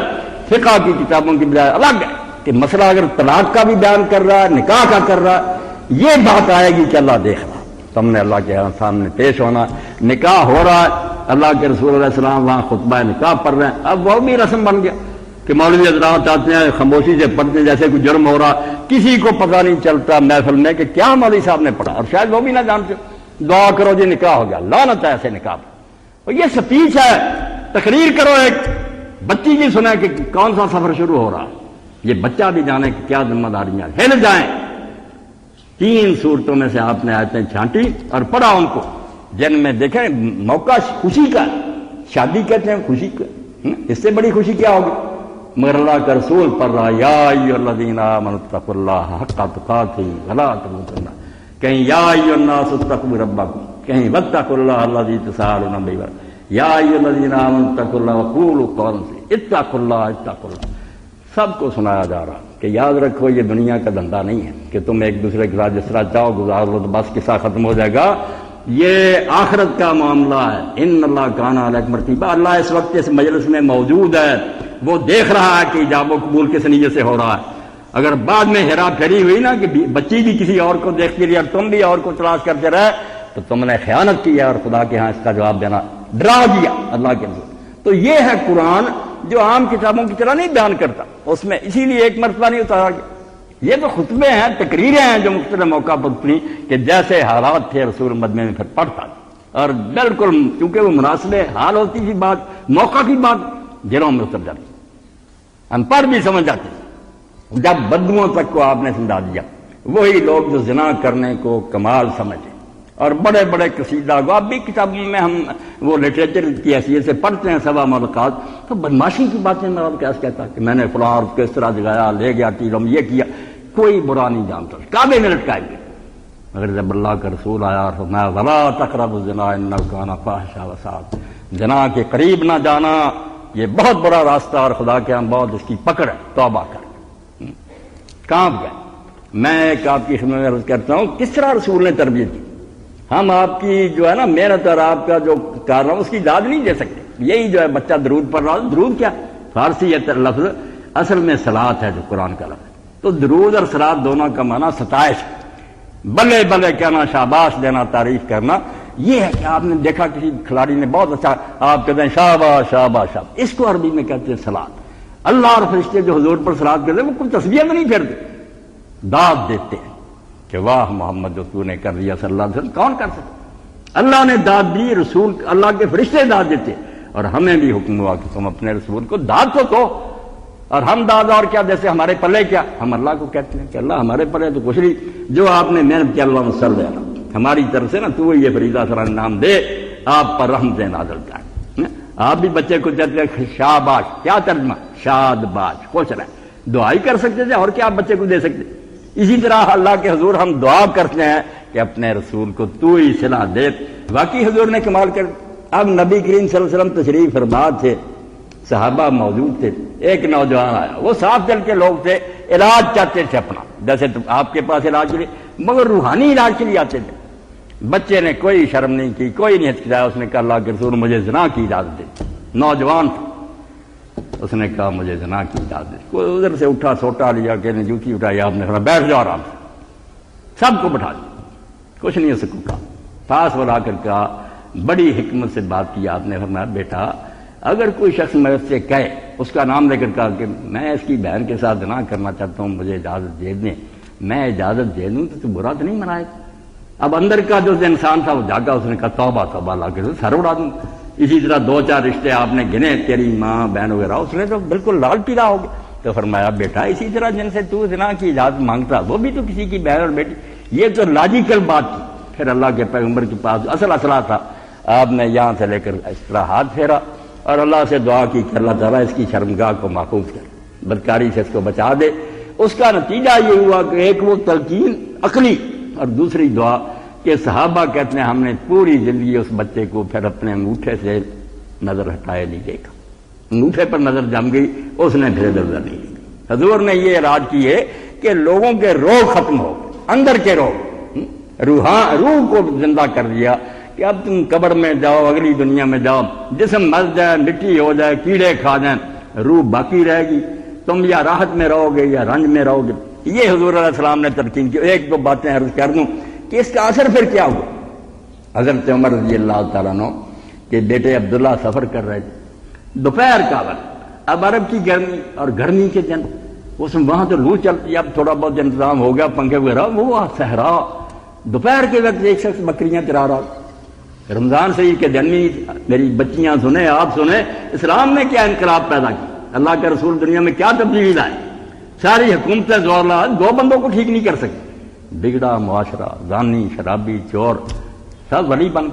فقہ کی کتابوں کی بجائے الگ ہے کہ مسئلہ اگر طلاق کا بھی بیان کر رہا ہے، نکاح کا کر رہا ہے، یہ بات آئے گی کہ اللہ دیکھ رہا، تم نے اللہ کے سامنے پیش ہونا. نکاح ہو رہا ہے، اللہ کے رسول علیہ السلام وہاں خطبہ نکاح پڑھ رہے ہیں، اب وہ بھی رسم بن گیا کہ مولوی حضرات آتے ہیں خاموشی سے پڑھتے ہیں جیسے کوئی جرم ہو رہا، کسی کو پتہ نہیں چلتا محفل میں کہ کیا مولوی صاحب نے پڑھا، اور شاید وہ بھی نہ جانتے. دعا کرو جی نکاح ہو گیا، لعنت ہے ایسے نکاح. اور یہ سپیچ ہے، تقریر کرو ایک بچی کی سنیں کہ کون سا سفر شروع ہو رہا، یہ بچہ بھی جانے کہ کیا ذمہ داریاں ہل جائیں. 3 صورتوں میں سے آپ نے آیتیں چھانٹی اور پڑھا ان کو، جن میں دیکھیں موقع خوشی کا، شادی کہتے ہیں خوشی کا، اس سے بڑی خوشی کیا ہوگی. مگر اللہ کا رسول پڑھ رہا یا ایھا الذین آمنوا اتقوا اللہ حق تقاتہ ولا تموتن، کہیں یا ایھا الناس اتقوا ربکم، کہیں واتقوا اللہ الذی تساءلون بہ، یا ایھا الذین آمنوا اتقوا اللہ وقولوا قولا سدیدا، اتقوا اللہ سب کو سنایا جا رہا کہ یاد رکھو یہ دنیا کا دھندا نہیں ہے کہ تم ایک دوسرے کے ساتھ جس طرح چاہو گزار لو تو بس قصہ ختم ہو جائے گا. یہ آخرت کا معاملہ ہے. ان اللہ کان علیکم رقیبا. اللہ اس وقت اس مجلس میں موجود ہے, وہ دیکھ رہا ہے کہ ایجاب و قبول کس نیت سے ہو رہا ہے. اگر بعد میں ہیرا پھیری ہوئی نا کہ بچی بھی کسی اور کو دیکھتی رہی اور تم بھی اور کو تلاش کرتے رہے تو تم نے خیانت کی ہے اور خدا کے ہاں اس کا جواب دینا ڈرا دیا اللہ کے رسول. تو یہ ہے قرآن جو عام کتابوں کی طرح نہیں بیان کرتا. اس میں اسی لیے ایک مرتبہ نہیں اتارا گیا. یہ تو خطبے ہیں, تقریریں ہیں جو مختلف موقع پر اٹھنی کہ جیسے حالات تھے رسول مدمے میں پھر پڑھتا اور بالکل کیونکہ وہ مناسب حال ہوتی تھی, بات موقع کی بات دلوں میں اتر جاتی, ان پڑھ بھی سمجھ جاتے. جب بدوؤں تک کو آپ نے سمجھا دیا, وہی لوگ جو زنا کرنے کو کمال سمجھے اور بڑے بڑے قصیدہ گو, اب بھی کتابوں میں ہم وہ لٹریچر کی حیثیت سے پڑھتے ہیں سبا ملکات, تو بدماشی کی باتیں میں آپ کیسے کہتا کہ میں نے فلاں اور کس طرح جگایا, لے گیا تیروں میں یہ کیا, کوئی برا نہیں جانتا, کعبے میں لٹکائے گے. مگر جب اللہ کا رسول آیا اور فرمایا ولا تقربوا الزنا انہ کان فاحشا وساء, زنا کے قریب نہ جانا یہ بہت بڑا راستہ اور خدا کے ہاں بہت اس کی پکڑ ہے, توبہ کر. کہاں گئے؟ میں ایک آپ کی خدمت میں عرض کرتا ہوں کس طرح رسول نے تربیت کی. ہم آپ کی جو ہے نا محنت اور آپ کا جو کر رہا ہوں اس کی داد نہیں دے سکتے. یہی جو ہے بچہ درود پڑھ رہا, درود کیا فارسی یہ لفظ اصل میں صلاۃ ہے جو قرآن کا لفظ, تو درود اور صلاۃ دونوں کا معنی ستائش, بلے بلے کہنا, شاباش دینا, تعریف کرنا. یہ ہے کہ آپ نے دیکھا کسی کھلاڑی نے بہت اچھا, آپ کہتے ہیں شاباش شاباش شاباش, اس کو عربی میں کہتے ہیں صلاۃ. اللہ اور فرشتے جو حضور پر صلاۃ کرتے ہیں وہ کوئی تسبیح میں نہیں پھرتے, داد دیتے ہیں کہ واہ محمد جو تو نے کر دیا صلی اللہ علیہ وسلم, کون کر سکتا. اللہ نے داد دی, رسول اللہ کے فرشتے داد دیتے, اور ہمیں بھی حکم ہوا کہ تم اپنے رسول کو داد تو دو. اور ہم داد اور کیا, جیسے ہمارے پلے کیا, ہم اللہ کو کہتے ہیں کہ اللہ ہمارے پلے تو کچھ نہیں, جو آپ نے محنت کی اللہ سر دے رہا ہماری طرف سے نا, تو یہ فریضہ سر انعام دے, آپ پر رحمت نازل کریں. آپ بھی بچے کو کہتے ہیں شاباش, کیا ترجمہ, شاد باش, خوش رہے, دعا ہی کر سکتے تھے, اور کیا آپ بچے کو دے سکتے. اسی طرح اللہ کے حضور ہم دعا کرتے ہیں کہ اپنے رسول کو تو ہی صلاح دے. واقعی حضور نے کمال کر. اب نبی کریم صلی اللہ علیہ وسلم تشریف فرما تھے, صحابہ موجود تھے, ایک نوجوان آیا, وہ صاف دل کے لوگ تھے, علاج چاہتے تھے اپنا, جیسے آپ کے پاس علاج کے لیے, مگر روحانی علاج کے لیے آتے تھے. بچے نے کوئی شرم نہیں کی, کوئی نہیں ہچکچایا, اس نے کہا اللہ کے رسول مجھے زنا کی اجازت دے. نوجوان تھا, اس نے کہا مجھے زنا کی اجازت دے. کوئی ادھر سے اٹھا, سوٹا لیا, کہ جوتی اٹھائی, آپ نے کہا بیٹھ جاؤ آرام سے, سب کو بٹھا دیا, کچھ نہیں اسے کہا, پاس بلا کر کہا, بڑی حکمت سے بات کی آپ نے. فرمایا بیٹا اگر کوئی شخص میرے سے کہے, اس کا نام لے کر کہا کہ میں اس کی بہن کے ساتھ زنا کرنا چاہتا ہوں, مجھے اجازت دے دیں, میں اجازت دے دوں تو برا تو نہیں منائے. اب اندر کا جو انسان تھا وہ جاگا, اس نے کہا توبہ توبہ, لا کے سر اڑا دوں. اسی طرح دو چار رشتے آپ نے گنے, تیری ماں بہن وغیرہ, اس نے تو بالکل لال پیلا ہو گیا. تو فرمایا بیٹا اسی طرح جن سے تو زنا کی اجازت مانگتا وہ بھی تو کسی کی بہن اور بیٹی, یہ تو لاجیکل بات تھی. پھر اللہ کے پیغمبر کے پاس اصل اصلہ تھا, آپ نے یہاں سے لے کر اس طرح ہاتھ پھیرا اور اللہ سے دعا کی کہ اللہ تعالیٰ اس کی شرمگاہ کو محفوظ کر, بدکاری سے اس کو بچا دے. اس کا نتیجہ یہ ہوا کہ ایک وہ تلقین عقلی, اور دوسری دعا کہ صحابہ کہتے ہیں ہم نے پوری زندگی اس بچے کو پھر اپنے انگوٹھے سے نظر ہٹائے نہیں دیکھا. انگوٹھے پر نظر جم گئی, اس نے پھر نظر نہیں دیکھا. حضور نے یہ علاج کی ہے کہ لوگوں کے روگ ختم ہو, اندر کے روگ, روح کو زندہ کر دیا کہ اب تم قبر میں جاؤ, اگلی دنیا میں جاؤ, جسم مر جائے, مٹی ہو جائے, کیڑے کھا جائیں, روح باقی رہے گی, تم یا راحت میں رہو گے یا رنج میں رہو گے. یہ حضور علیہ السلام نے تلقین کی. ایک دو باتیں عرض کر دوں کہ اس کا اثر پھر کیا ہوا. حضرت عمر رضی اللہ تعالیٰ عنہ کے بیٹے عبداللہ سفر کر رہے تھے, دوپہر کا وقت, اب عرب کی گرمی اور گرمی کے دن, اس میں وہاں تو لو چلتی, اب تھوڑا بہت انتظام ہو گیا پنکھے وغیرہ, وہ صحرا, دوپہر کے وقت ایک شخص بکریاں چرا رہا. رمضان شریف کے دن میں میری بچیاں سنیں, آپ سنیں, اسلام نے کیا انقلاب پیدا کی, اللہ کے رسول دنیا میں کیا تبدیلی لائے. ساری حکومتیں زور لا, دو بندوں کو ٹھیک نہیں کر سکتی. بگڑا معاشرہ, زانی, شرابی, چور, سب ولی بن.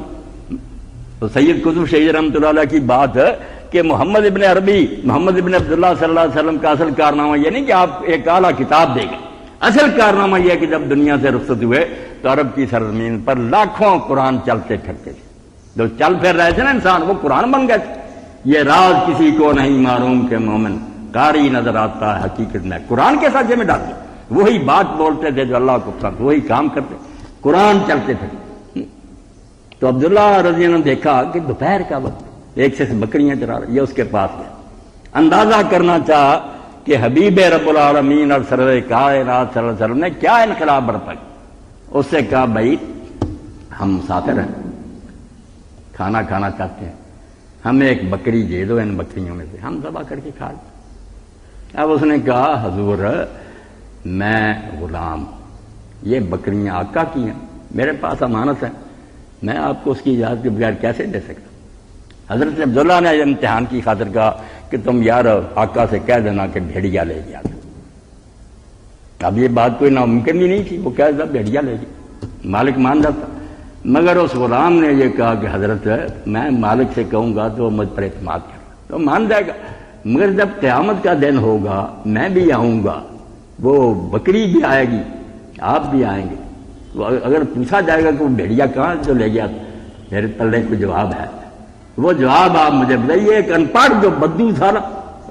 تو سید قطب شہید رحمۃ اللہ علیہ کی بات ہے کہ محمد ابن عربی, محمد ابن عبداللہ صلی اللہ علیہ وسلم کا اصل کارنامہ یہ نہیں کہ آپ ایک اعلیٰ کتاب دے گئے, اصل کارنامہ یہ ہے کہ جب دنیا سے رخصت ہوئے تو عرب کی سرزمین پر لاکھوں قرآن چلتے پھرتے تھے. جو چل پھر رہے تھے نا انسان, وہ قرآن بن گئے تھے. یہ راز کسی کو نہیں معلوم کہ مومن قاری نظر آتا ہے حقیقت میں قرآن کے ساتھ میں ڈالتے وہی بات بولتے تھے جو اللہ کو پسند وہی کام کرتے قرآن چلتے تھے. تو عبداللہ رضی اللہ عنہ نے دیکھا کہ دوپہر کا وقت ایک سے بکریاں چرا رہی یہ اس کے پاس گیا اندازہ کرنا چاہا کہ حبیب رب العالمین اور سرور کائنات صلی اللہ علیہ وسلم نے کیا انقلاب برپا. اس سے کہا بھائی ہم مسافر ہیں کھانا کھانا چاہتے ہیں ہمیں ایک بکری دے دو ان بکریوں میں سے ہم ذبح کر کے کھا لیں. اب اس نے کہا حضور میں غلام یہ بکریاں آقا کی ہیں میرے پاس امانت ہے میں آپ کو اس کی اجازت کے بغیر کیسے دے سکتا. حضرت عبداللہ نے امتحان کی خاطر کہا کہ تم یار آقا سے کہہ دینا کہ بھیڑیا لے گیا. اب یہ بات کوئی ناممکن بھی نہیں تھی وہ کہہ دیتا بھیڑیا لے گیا مالک مان جاتا. مگر اس غلام نے یہ کہا کہ حضرت میں مالک سے کہوں گا تو مجھ پر اعتماد کر تو مان جائے گا مگر جب قیامت کا دن ہوگا میں بھی آؤں گا وہ بکری بھی آئے گی آپ بھی آئیں گے اگر پوچھا جائے گا کہ وہ بھیڑیا کہاں جو لے گیا میرے پلے کوئی جواب ہے وہ جواب آپ مجھے بتائیے ایک ان پڑھ جو بدو تھا نا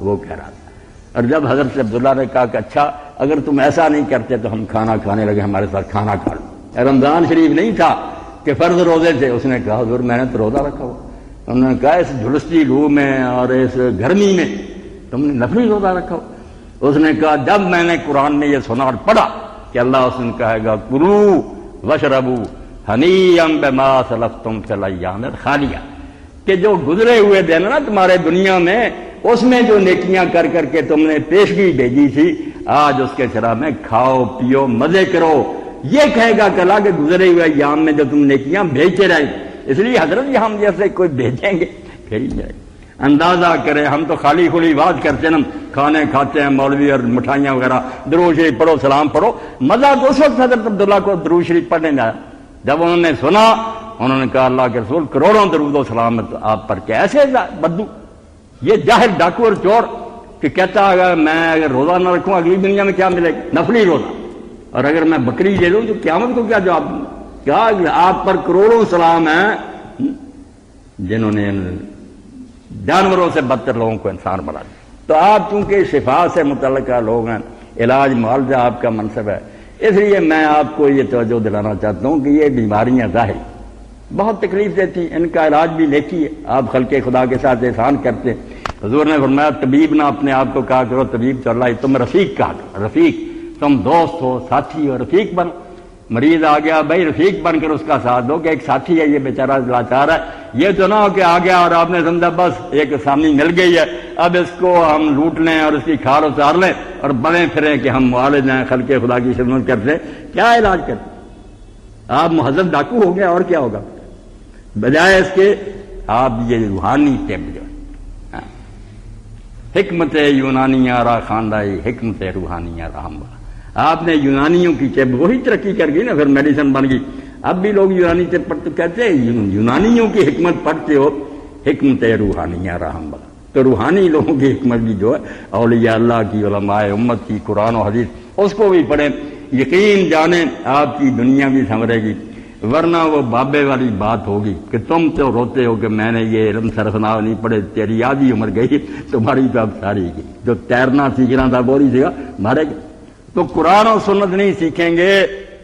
وہ کہہ رہا تھا. اور جب حضرت عبداللہ نے کہا کہ اچھا اگر تم ایسا نہیں کرتے تو ہم کھانا کھانے لگے ہمارے ساتھ کھانا کھا لو. رمضان شریف نہیں تھا کہ فرض روزے تھے. اس نے کہا حضور میں نے تو روزہ رکھا ہوا. انہوں نے کہا اس جھلستی لو میں اور اس گرمی میں تم نے نفلی روزہ رکھا ہوا. اس نے کہا جب میں نے قرآن میں یہ سنا اور پڑھا کہ اللہ اس نے کہے گا کلو وشربو ہنیئا بما سلفتم فی الایام الخالیہ کہ جو گزرے ہوئے دن نا تمہارے دنیا میں اس میں جو نیکیاں کر کر کے تم نے پیشگی بھیجی تھی آج اس کے شرح میں کھاؤ پیو مزے کرو. یہ کہے گا کہ اللہ کے گزرے ہوئے ایام میں جو تم نیکیاں بھیجتے رہے اس لیے حضرت ہم جیسے کوئی بھیجیں گے پھر ہی جائے. اندازہ کریں ہم تو خالی کھلی بات کرتے ہیں کھانے کھاتے ہیں مولوی اور مٹھائیاں وغیرہ درود شریف پڑھو سلام پڑھو. مزہ تو اس وقت حضرت عبداللہ کو درود شریف پڑھنے جایا جب انہوں نے سنا انہوں نے کہا اللہ کے رسول کروڑوں درود و سلام آپ پر کیا ایسے بدو یہ جاہل ڈاکو اور چور کہ کہتا اگر میں اگر روزہ نہ رکھوں اگلی دنیا میں کیا ملے گا نفلی روزہ اور اگر میں بکری دے دوں تو قیامت کو کیا جواب دوں. کیا آپ پر کروڑوں سلام ہیں جنہوں نے جانوروں سے بدتر لوگوں کو انسان بنا دیا. تو آپ چونکہ شفا سے متعلقہ لوگ ہیں علاج معالجہ آپ کا منصب ہے اس لیے میں آپ کو یہ توجہ دلانا چاہتا ہوں کہ یہ بیماریاں ظاہر بہت تکلیف دیتی ان کا علاج بھی نیکی ہے. آپ خلق خدا کے ساتھ احسان کرتے. حضور نے فرمایا طبیب نہ اپنے آپ کو کہا کرو طبیب تو اللہ تم رفیق کہا کرو. رفیق تم دوست ہو ساتھی ہو رفیق بن. مریض آ گیا بھائی رفیق بن کر اس کا ساتھ دو کہ ایک ساتھی ہے یہ بیچارہ لاچار ہے. یہ تو نہ ہو کہ آ گیا اور آپ نے سمجھا بس ایک آسانی مل گئی ہے اب اس کو ہم لوٹ لیں اور اس کی کھال اتار لیں اور بڑے پھریں کہ ہم معالج ہیں خلق خدا کی خدمت کرتے کیا علاج کرتے. آپ مہذب ڈاکو ہو گیا اور کیا ہوگا بجائے اس کے آپ یہ روحانی طب جو حکمت یونانیہ را خاندائی حکمت روحانیہ رحم. آپ نے یونانیوں کی طب وہی ترقی کر گئی نا پھر میڈیسن بن گئی. اب بھی لوگ یونانی طب پڑھتے کہتے ہیں یونانیوں کی حکمت پڑھتے ہو حکمت روحانیہ رحم. تو روحانی لوگوں کی حکمت بھی جو ہے اولیاء اللہ کی علماء امت کی قرآن و حدیث اس کو بھی پڑھیں یقین جانیں آپ کی دنیا بھی سنورے گی. ورنہ وہ بابے والی بات ہوگی کہ تم تو روتے ہو کہ میں نے یہ علم سرفناو نہیں پڑھے تیری آدھی عمر گئی تمہاری تو اب ساری گئی. جو تیرنا سیکھنا تھا وہ نہیں سیکھا مارے گا. تو قرآن و سنت نہیں سیکھیں گے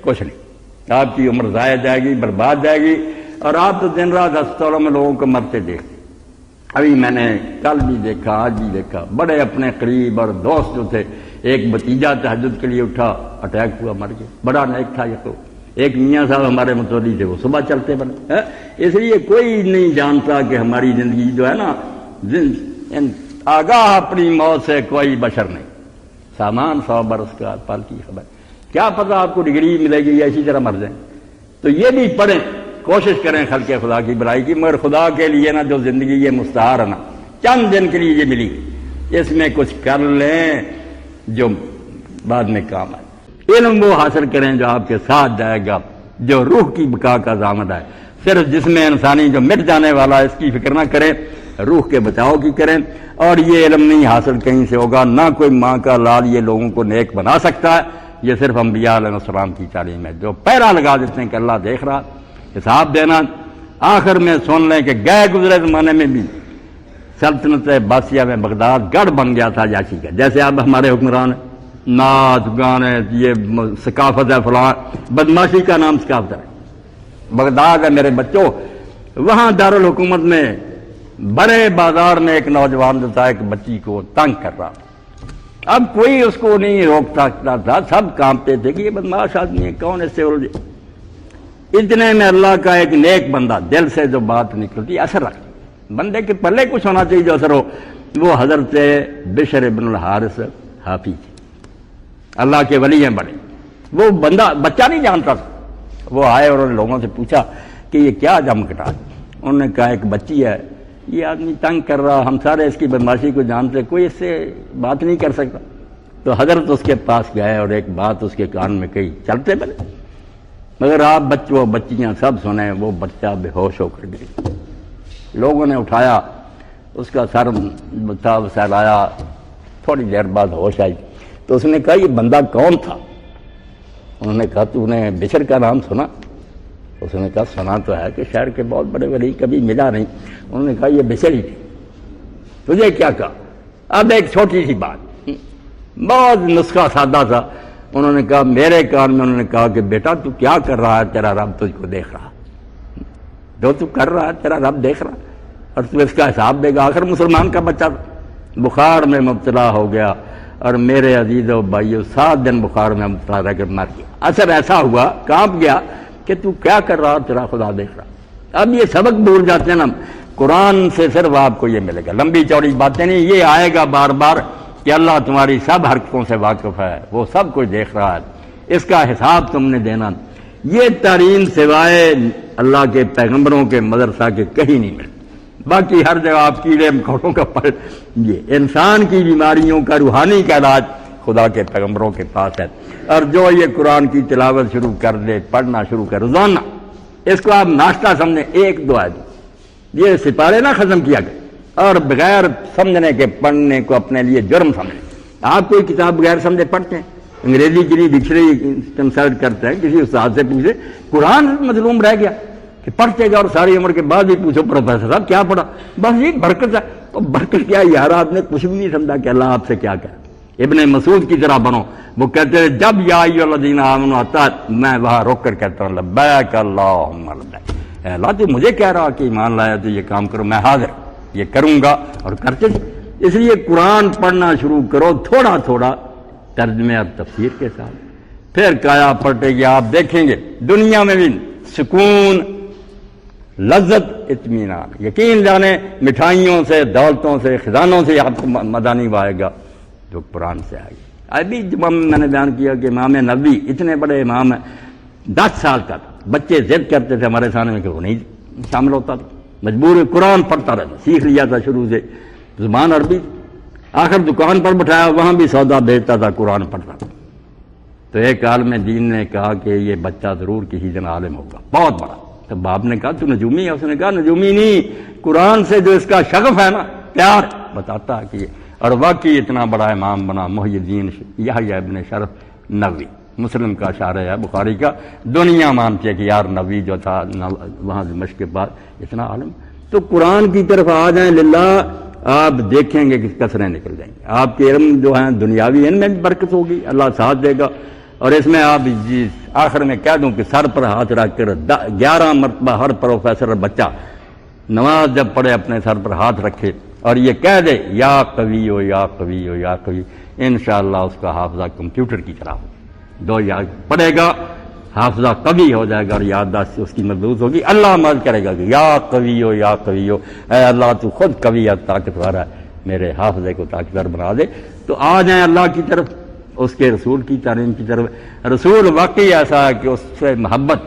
کچھ نہیں آپ کی عمر ضائع جائے گی برباد جائے گی. اور آپ تو دن رات ہسپتالوں میں لوگوں کو مرتے دیکھتے. ابھی میں نے کل بھی دیکھا آج بھی دیکھا بڑے اپنے قریب اور دوست جو تھے ایک بھتیجا تہجد کے لیے اٹھا اٹیک ہوا مر گیا. بڑا نیک تھا یہ تو. ایک میاں صاحب ہمارے متولی تھے وہ صبح چلتے بنے. اس لیے کوئی نہیں جانتا کہ ہماری زندگی جو ہے نا آگاہ اپنی موت سے کوئی بشر نہیں. سامان 100 برس کا پال کی خبر کیا پتہ آپ کو ڈگری ملے گی یا اسی طرح مر جائیں. تو یہ بھی پڑھیں کوشش کریں خلق خدا کی بھلائی کی. مگر خدا کے لیے نا جو زندگی یہ مستعار ہے نا چند دن کے لیے یہ ملی اس میں کچھ کر لیں جو بعد میں کام آئے. علم وہ حاصل کریں جو آپ کے ساتھ جائے گا جو روح کی بقا کا ضامن ہے. صرف جسم انسانی جو مٹ جانے والا ہے اس کی فکر نہ کریں روح کے بچاؤ کی کریں. اور یہ علم نہیں حاصل کہیں سے ہوگا نہ کوئی ماں کا لال یہ لوگوں کو نیک بنا سکتا ہے. یہ صرف انبیاء علیہ السلام کی تعلیم ہے جو پہرا لگا دیتے ہیں کہ اللہ دیکھ رہا حساب دینا. آخر میں سن لیں کہ گئے گزرے زمانے میں بھی سلطنت عباسیہ میں بغداد گڑھ بن گیا تھا عیاشی کا، جیسے اب ہمارے حکمران ہیں، نعت گانے، یہ ثقافت ہے فلاں، بدماشی کا نام ثقافت ہے۔ بغداد ہے میرے بچوں، وہاں دارالحکومت میں بڑے بازار میں ایک نوجوان جو تھا ایک بچی کو تنگ کر رہا، اب کوئی اس کو نہیں روک سکتا تھا، سب کانپتے تھے کہ یہ بدماش آدمی ہے، کون اس سے الجھے۔ اتنے میں اللہ کا ایک نیک بندہ، دل سے جو بات نکلتی اثر رکھتی، بندے کے پلے کچھ ہونا چاہیے جو اثر ہو، وہ حضرت بشر بن الحارث حافظ، اللہ کے ولی ہیں بڑے۔ وہ بندہ بچہ نہیں جانتا تھا، وہ آئے اور انہوں نے لوگوں سے پوچھا کہ یہ کیا جم کٹا، انہوں نے کہا ایک بچی ہے، یہ آدمی تنگ کر رہا، ہم سارے اس کی بدماشی کو جانتے، کوئی اس سے بات نہیں کر سکتا۔ تو حضرت اس کے پاس گئے اور ایک بات اس کے کان میں کہی، چلتے بنے، مگر آپ بچوں بچیاں سب سنیں، وہ بچہ بے ہوش ہو کر گئی۔ لوگوں نے اٹھایا، اس کا سر سہلایا، تھوڑی دیر بعد ہوش آئی تو اس نے کہا یہ بندہ کون تھا؟ انہوں نے کہا تو نے بشر کا نام سنا؟ اس نے کہا سنا تو ہے کہ شہر کے بہت بڑے ولی، کبھی ملا نہیں۔ انہوں نے کہا یہ بشر ہی تھی، تجھے کیا کہا؟ اب ایک چھوٹی سی بات، بہت نسخہ سادہ تھا، انہوں نے کہا میرے کان میں، انہوں نے کہا کہ بیٹا تو کیا کر رہا ہے، تیرا رب تجھ کو دیکھ رہا، جو تو کر رہا ہے تیرا رب دیکھ رہا اور تو اس کا حساب دے گا۔ آخر مسلمان کا بچہ بخار میں مبتلا ہو گیا اور میرے عزیز و بھائیو 7 دن بخار میں مبتلا رہ کر مر گیا۔ اثر ایسا ہوا، کانپ گیا کہ تو کیا کر رہا، تیرا خدا دیکھ رہا۔ اب یہ سبق بھول جاتے ہیں نا، قرآن سے صرف آپ کو یہ ملے گا، لمبی چوڑی باتیں نہیں، یہ آئے گا بار بار کہ اللہ تمہاری سب حرکتوں سے واقف ہے، وہ سب کچھ دیکھ رہا ہے، اس کا حساب تم نے دینا۔ یہ ترین سوائے اللہ کے پیغمبروں کے مدرسہ کے کہیں نہیں ملتی، باقی ہر جگہ آپ کیڑے مکوڑوں کا پر، یہ انسان کی بیماریوں کا روحانی کا علاج خدا کے پیغمبروں کے پاس ہے۔ اور جو یہ قرآن کی تلاوت شروع کر دے، پڑھنا شروع کر روزانہ، اس کو آپ ناشتہ سمجھیں، 1-2 آیت یہ سپارے نہ ختم کیا گئے، اور بغیر سمجھنے کے پڑھنے کو اپنے لیے جرم سمجھیں۔ آپ کوئی کتاب بغیر سمجھے پڑھتے ہیں، انگریزی کی نہیں ڈکشنری کنسلٹ کرتے ہیں، کسی استاد سے پوچھے، قرآن مظلوم رہ گیا کہ پڑھتے گا اور ساری عمر کے بعد بھی پوچھو پروفیسر صاحب کیا پڑھا، بس یہ برکت ہے۔ اور برکت کیا یار، آپ نے کچھ بھی نہیں سمجھا کہ اللہ آپ سے کیا کہے۔ ابن مسعود کی طرح بنو، وہ کہتے ہیں جب یا ایھا الذین آمنوا آتا میں وہاں روک کر کہتا ہوں لبیک اللہم لبیک، اے اللہ تو مجھے کہہ رہا کہ ایمان لایا تو یہ کام کرو، میں حاضر، یہ کروں گا، اور کرتے۔ اس لیے قرآن پڑھنا شروع کرو تھوڑا تھوڑا، ترجمے اور تفسیر کے ساتھ، پھر کایا پلٹے گی، آپ دیکھیں گے دنیا میں بھی سکون، لذت، اطمینان، یقین جانے مٹھائیوں سے، دولتوں سے، خزانوں سے آپ کو مدانی آئے گا جو قرآن سے آئے گا۔ ابھی جب میں نے بیان کیا کہ امام نبوی اتنے بڑے امام ہیں، 10 سال کا تھا، بچے ضد کرتے تھے ہمارے سامنے میں کہ وہ نہیں شامل ہوتا تھا، مجبور قرآن پڑھتا رہتا، سیکھ لیا تھا شروع سے، زبان عربی، آخر دکان پر بٹھایا، وہاں بھی سودا بیچتا تھا، قرآن پڑھتا تھا۔ تو ایک عالم دین نے کہا کہ یہ بچہ ضرور کسی دن عالم ہوگا، بہت بڑا۔ تو باپ نے کہا تو نجومی ہے؟ اس نے کہا نجومی نہیں، قرآن سے جو اس کا شغف ہے نا، پیار بتاتا کہ، اور واقعی اتنا بڑا امام بنا، محی الدین یحییٰ ابن شرف نووی، مسلم کا اشارہ ہے، بخاری کا، دنیا مانتی ہے کہ یار نووی جو تھا وہاں دمشق کے بعد اتنا عالم۔ تو قرآن کی طرف آ جائیں للہ، آپ دیکھیں گے کہ کثریں نکل جائیں گے، آپ کے علم جو ہیں دنیاوی ان میں بھی برکت ہوگی، اللہ ساتھ دے گا۔ اور اس میں آپ آخر میں کہہ دوں کہ سر پر ہاتھ رکھ کر 11 مرتبہ ہر پروفیسر اور بچہ نماز جب پڑھے اپنے سر پر ہاتھ رکھے اور یہ کہہ دے یا قوی ہو یا قوی ہو یا قوی، انشاءاللہ اس کا حافظہ کمپیوٹر کی طرح ہو، 2 یاد پڑھے گا، حافظہ قوی ہو جائے گا اور یادداشت اس کی مضبوط ہوگی۔ اللہ مدد کرے گا کہ یا قوی ہو یا قوی ہو، اے اللہ تو خود قوی ہے، طاقتور ہے، میرے حافظے کو طاقتور بنا دے۔ تو آ جائیں اللہ کی طرف، اس کے رسول کی تعلیم کی طرف۔ رسول واقعی ایسا ہے کہ اس سے محبت،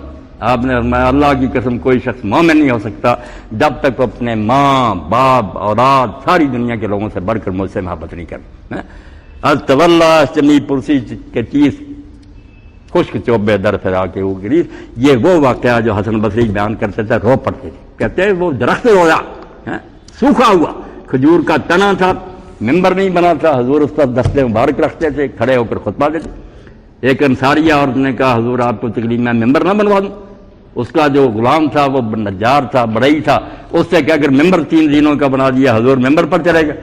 آپ نے فرمایا اللہ کی قسم کوئی شخص مومن نہیں ہو سکتا جب تک وہ اپنے ماں باپ اولاد ساری دنیا کے لوگوں سے بڑھ کر مجھ سے محبت نہیں کرتا۔ التولا چمی پرسی کے چیز خشک چوبے در پھیلا کے وہ گریز، یہ وہ واقعہ جو حسن بصری بیان کرتے تھے، رو پڑتے تھے، کہتے ہیں وہ درخت رویا سوکھا ہوا، کھجور کا تنا تھا، ممبر نہیں بنا تھا، حضور اس پر دستے مبارک رکھتے تھے، کھڑے ہو کر خطبہ دیتے۔ ایک انصاریہ عورت نے کہا حضور آپ کو تکلیف میں ممبر نہ بنوا دوں؟ اس کا جو غلام تھا وہ نجار تھا، بڑئی تھا، اس سے کہ اگر ممبر 3 دنوں کا بنا دیا حضور ممبر پر چلے گا۔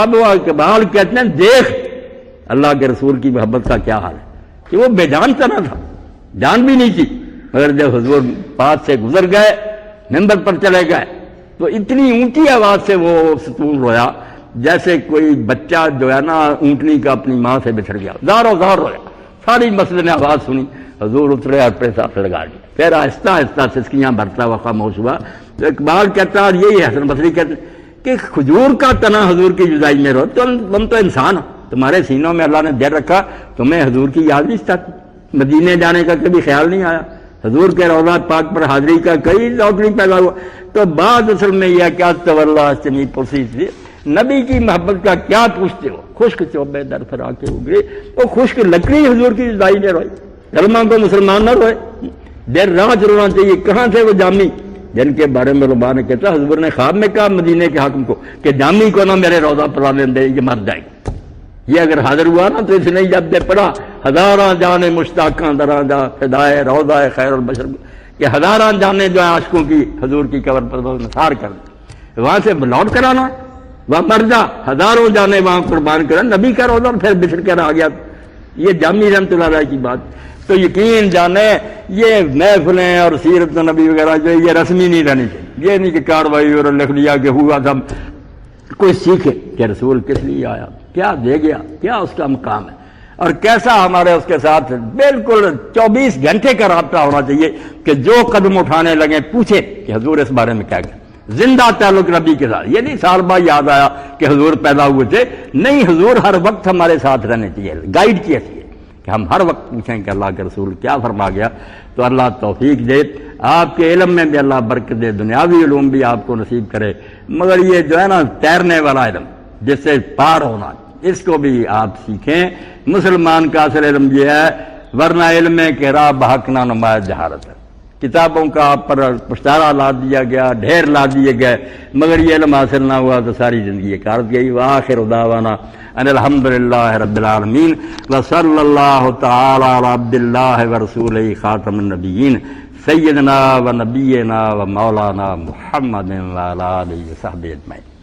اب وہ اقبال کہتے ہیں دیکھ اللہ کے رسول کی محبت کا کیا حال ہے کہ وہ بے جان طرح تھا، جان بھی نہیں تھی، مگر جب حضور پاس سے گزر گئے ممبر پر چلے گئے تو اتنی اونچی آواز سے وہ ستون رویا جیسے کوئی بچہ جو ہے نا اونٹنی کا اپنی ماں سے بچھڑ گیا، زاروں زار رویا۔ ساری مسجد نے آواز سنی، حضور اترے اور پیسہ لگا دیا، پھر آہستہ آہستہ سسکیاں بھرتا ہوا خاموش ہوا۔ تو اقبال کہتا اور یہی حسن بصری کہتے کہ کھجور کا تنا حضور کی جدائی میں رو، تم تو انسان ہو، تمہارے سینوں میں اللہ نے دل رکھا، تمہیں حضور کی یاد نہیں ساتھ، مدینے جانے کا کبھی خیال نہیں آیا، حضور کے روضہ پاک پر حاضری کا کئی ذوق نہیں پیدا ہوا۔ تو بات اصل میں یہ کیا تولا چنی پرسی تھی، نبی کی محبت کا کیا پوچھتے ہو؟ خشک چوبے در فرا کے اگڑے، وہ خشک لکڑی حضور کی جدائی میں روئی، کلمہ کو مسلمان نہ روئے، دیر رات رونا چاہیے۔ کہاں تھے وہ جامی جن کے بارے میں علماء نے کہتا حضور نے خواب میں کہا مدینے کے حاکم کو کہ جامی کو نہ میرے روضہ پر آنے دے، یہ مر جائے گا۔ یہ اگر حاضر ہوا نا تو اس نے جب دے پڑھا ہزاراں جانے مشتاقاں دراں جا فدائے روضہ خیر البشر، کہ ہزاراں جانے جو ہیں عاشقوں کی حضور کی قبر پر نثار کر دیں، وہاں سے لوٹ کر آنا، وہاں مر جا، ہزاروں جانے وہاں قربان کرا، نبی کا روضہ پھر بچھڑ کر آ گیا۔ یہ جامی رحمۃ اللہ علیہ کی بات۔ تو یقین جانے یہ محفلیں اور سیرت نبی وغیرہ جو یہ رسمی نہیں رہنی چاہیے، یہ نہیں کہ کاروائی اور لکھ لیا کہ ہوا تھا، کوئی سیکھے کہ رسول کس لیے آیا، کیا دے گیا، کیا اس کا مقام ہے، اور کیسا ہمارے اس کے ساتھ بالکل 24 گھنٹے کا رابطہ ہونا چاہیے کہ جو قدم اٹھانے لگے پوچھے کہ حضور اس بارے میں کیا کہا، زندہ تعلق نبی کے ساتھ۔ یہ نہیں سال بعد یاد آیا کہ حضور پیدا ہوئے تھے، نہیں، حضور ہر وقت ہمارے ساتھ رہنے چاہیے، گائیڈ کیے تھے کہ ہم ہر وقت پوچھیں کہ اللہ کے رسول کیا فرما گیا۔ تو اللہ توفیق دے، آپ کے علم میں بھی اللہ برکت دے، دنیاوی علوم بھی آپ کو نصیب کرے، مگر یہ جو ہے نا تیرنے والا علم جس سے پار ہونا، اس کو بھی آپ سیکھیں۔ مسلمان کا اصل علم یہ ہے، ورنہ علم کہ راہ بحق نہ نمایاں جہارت ہے، کتابوں کا آپ پر پشتارا لا دیا گیا، ڈھیر لا دیے گئے، مگر یہ علم حاصل نہ ہوا تو ساری زندگی کاٹ گئی۔ وآخر دعوانا ان الحمدللہ رب العالمین وصلی اللہ تعالی علی عبد اللہ ورسولہ خاتم النبیین سیدنا و نبینا و مولانا محمد وعلی آلہ وصحبہ اجمعین۔